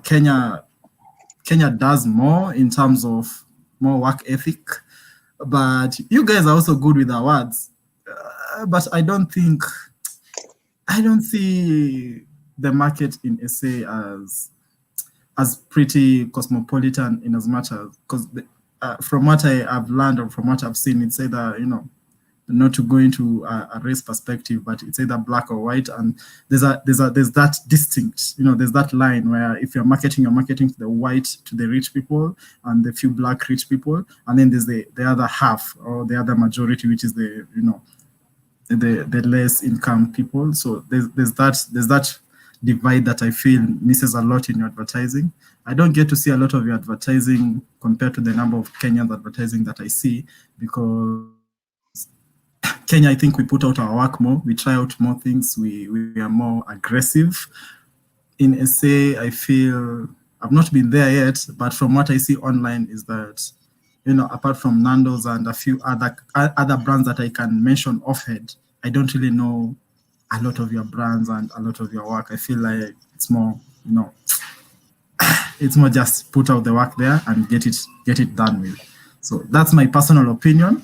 Kenya does more in terms of more work ethic, but you guys are also good with awards. But I don't see the market in SA as pretty cosmopolitan, in as much as, because from what I've learned or from what I've seen, it's either not to go into a race perspective, but it's either black or white, and there's that distinct, there's that line where if you're marketing to the white, to the rich people, and the few black rich people, and then there's the other half, or the other majority, which is the less income people. So there's that divide that I feel misses a lot in your advertising. I don't get to see a lot of your advertising compared to the number of Kenyan advertising that I see, because Kenya, I think we put out our work more. We try out more things. We are more aggressive. In SA, I feel, I've not been there yet, but from what I see online is that, apart from Nando's and a few other brands that I can mention offhand, I don't really know a lot of your brands and a lot of your work. I feel like it's more, it's more just put out the work there and get it done with. So that's my personal opinion.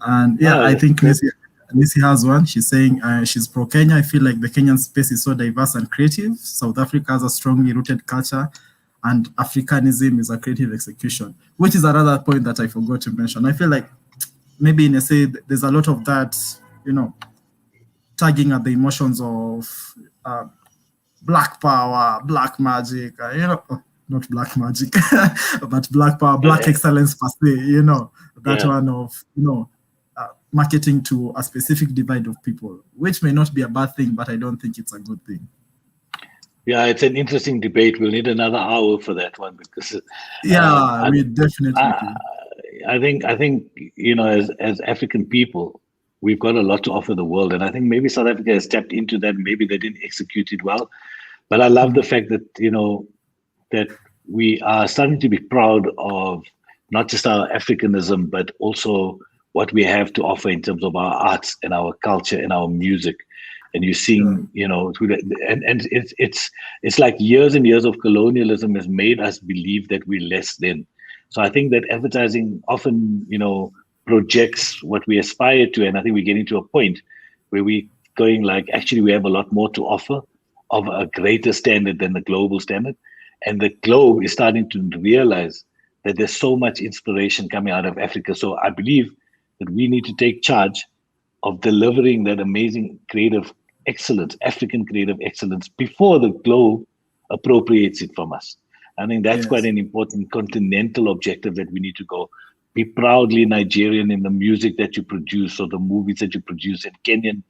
And I think Nisi has one. She's saying she's pro Kenya. I feel like the Kenyan space is so diverse and creative. South Africa has a strongly rooted culture, and Africanism is a creative execution, which is another point that I forgot to mention. I feel like maybe in SA, there's a lot of that, tagging at the emotions of black power, black magic, not black magic, but black power, black excellence per se, one of, marketing to a specific divide of people, which may not be a bad thing, but I don't think it's a good thing. Yeah, it's an interesting debate. We'll need another hour for that one, because we definitely I think as African people, we've got a lot to offer the world, and I think maybe South Africa has tapped into that. Maybe they didn't execute it well, but I love the fact that that we are starting to be proud of not just our Africanism, but also what we have to offer in terms of our arts and our culture and our music. And you're seeing, and it's like years and years of colonialism has made us believe that we're less than. So I think that advertising often, projects what we aspire to, and I think we're getting to a point where we going like, actually, we have a lot more to offer of a greater standard than the global standard, and the globe is starting to realize that there's so much inspiration coming out of Africa. So I believe that we need to take charge of delivering that amazing creative excellence, African creative excellence, before the globe appropriates it from us. I think that's quite an important continental objective that we need to go. Be proudly Nigerian in the music that you produce or the movies that you produce, in Kenyan,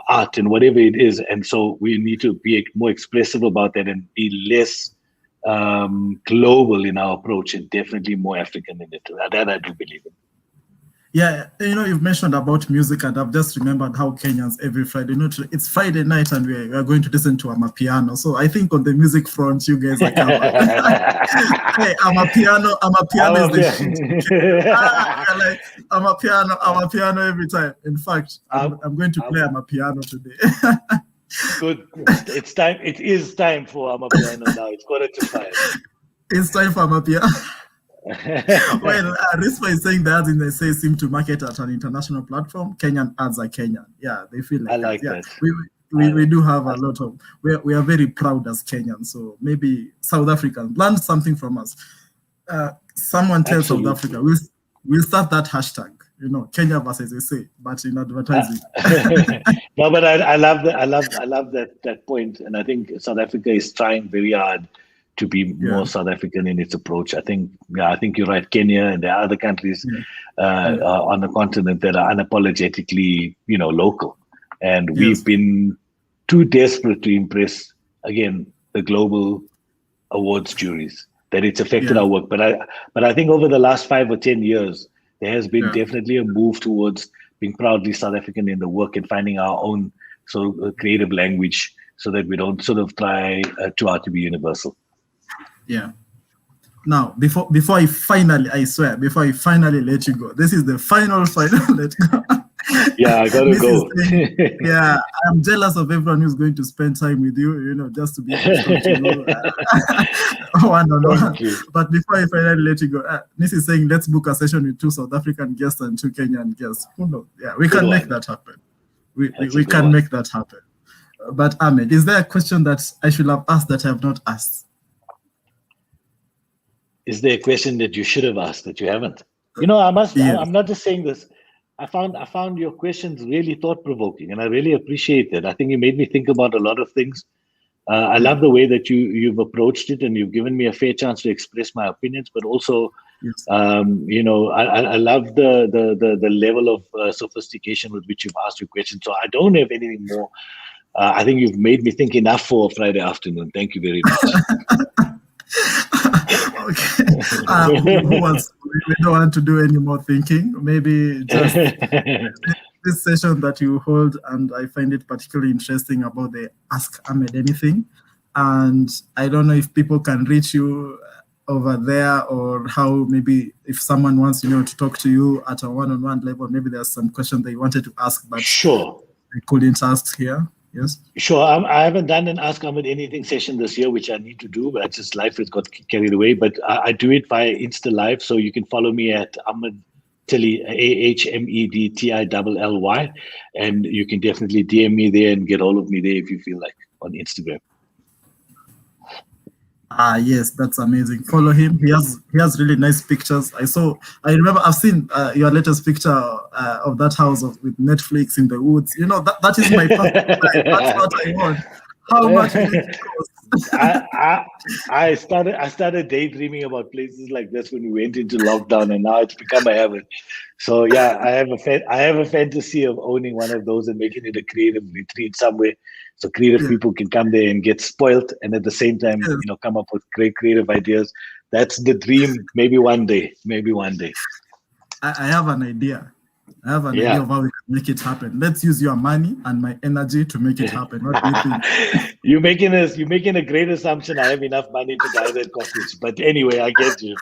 art and whatever it is. And so we need to be more expressive about that and be less global in our approach and definitely more African in it. That I do believe in. Yeah, you've mentioned about music, and I've just remembered how Kenyans every Friday, it's Friday night and we are going to listen to Amapiano. So I think on the music front, you guys are covered. Hey, Amapiano is the shit. Amapiano every time. In fact, I'm going to play Amapiano today. Good. It's time. It is time for Amapiano now. It's 4:45. It's time for Amapiano. Well, Rispa is saying the ads in the SA seem to market at an international platform. Kenyan ads are Kenyan. Yeah, they feel like I like that. We do have a lot of, we are very proud as Kenyans. So maybe South Africans learn something from us. Someone tell South Africa, we'll start that hashtag, Kenya versus SA, but in advertising. No, but I love that. I love that point. And I think South Africa is trying very hard to be more South African in its approach. I think you're right. Kenya and the other countries on the continent that are unapologetically, local, and we've been too desperate to impress again the global awards juries that it's affected our work. But I think over the last 5 or 10 years, there has been definitely a move towards being proudly South African in the work and finding our own sort of creative language, so that we don't sort of try too hard to be universal. Yeah. Now, before I finally let you go, this is the final let go. Yeah, I gotta go. Yeah, I'm jealous of everyone who's going to spend time with you, just to be able to one-on-one. But before I finally let you go, this is saying let's book a session with 2 South African guests and 2 Kenyan guests. Who knows? Yeah, we can make that happen. We can make that happen. But Ahmed, is there a question that I should have asked that I have not asked? Is there a question that you should have asked that you haven't? I'm not just saying this. I found your questions really thought-provoking, and I really appreciate that. I think you made me think about a lot of things. I love the way that you've approached it, and you've given me a fair chance to express my opinions, but also, I love the level of sophistication with which you've asked your questions. So I don't have anything more. I think you've made me think enough for a Friday afternoon. Thank you very much. Okay. We don't want to do any more thinking. Maybe just this session that you hold, and I find it particularly interesting about the Ask Ahmed Anything. And I don't know if people can reach you over there, or how, maybe if someone wants to talk to you at a one-on-one level, maybe there's some question they wanted to ask, but they couldn't ask here. Yes. Sure. I haven't done an Ask Ahmed Anything session this year, which I need to do, but just life has got carried away. But I do it via Insta Live, so you can follow me at Ahmed Tilly, AHMEDTILLY, and you can definitely DM me there and get all of me there if you feel like, on Instagram. Yes, that's amazing. Follow him. He has really nice pictures. I remember I've seen your latest picture of that house with Netflix in the woods. That is my perfect life. That's what I want. How much did it cost? I started daydreaming about places like this when we went into lockdown, and now it's become a habit. So yeah, I have a fantasy of owning one of those and making it a creative retreat somewhere, so creative people can come there and get spoiled, and at the same time, come up with great creative ideas. That's the dream. Maybe one day. I have an idea. Of how we can make it happen. Let's use your money and my energy to make it happen. What do you think? You're making a great assumption. I have enough money to buy that cottage. But anyway, I get you.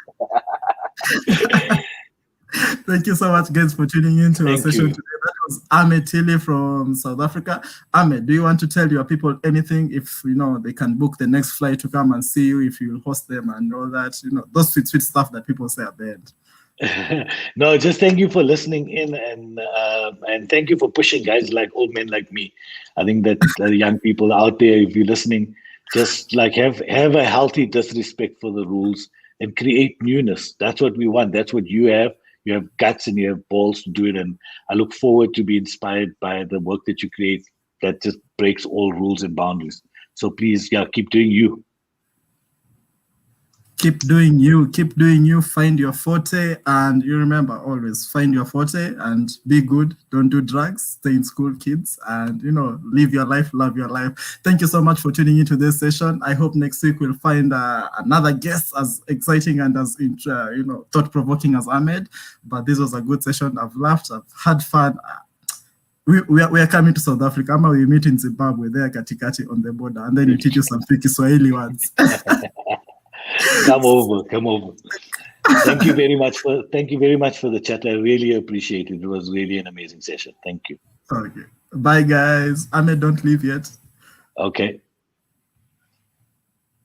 Thank you so much, guys, for tuning in to our Thank session you. today. That was Ahmed Tilly from South Africa. Ahmed, do you want to tell your people anything? If they can book the next flight to come and see you, if you will host them and all that, those sweet stuff that people say at the end. No, just thank you for listening in, and thank you for pushing guys like old men like me. I think that young people out there, if you're listening, just like have a healthy disrespect for the rules and create newness. That's what we want. That's what you have. You have guts and you have balls to do it. And I look forward to be inspired by the work that you create that just breaks all rules and boundaries. So please, yeah, keep doing you. Keep doing you, find your forte, and you remember always find your forte and be good. Don't do drugs, stay in school, kids, and live your life, love your life. Thank you so much for tuning into this session. I hope next week we'll find another guest as exciting and as thought-provoking as Ahmed. But this was a good session. I've laughed, I've had fun. We are coming to South Africa. Ama we meet in Zimbabwe there katikati on the border, and then you teach you some tricky Swahili words. Come over. Thank you very much for the chat. I really appreciate it. It was really an amazing session. Thank you. Okay. Bye guys. Ahmed, don't leave yet. Okay.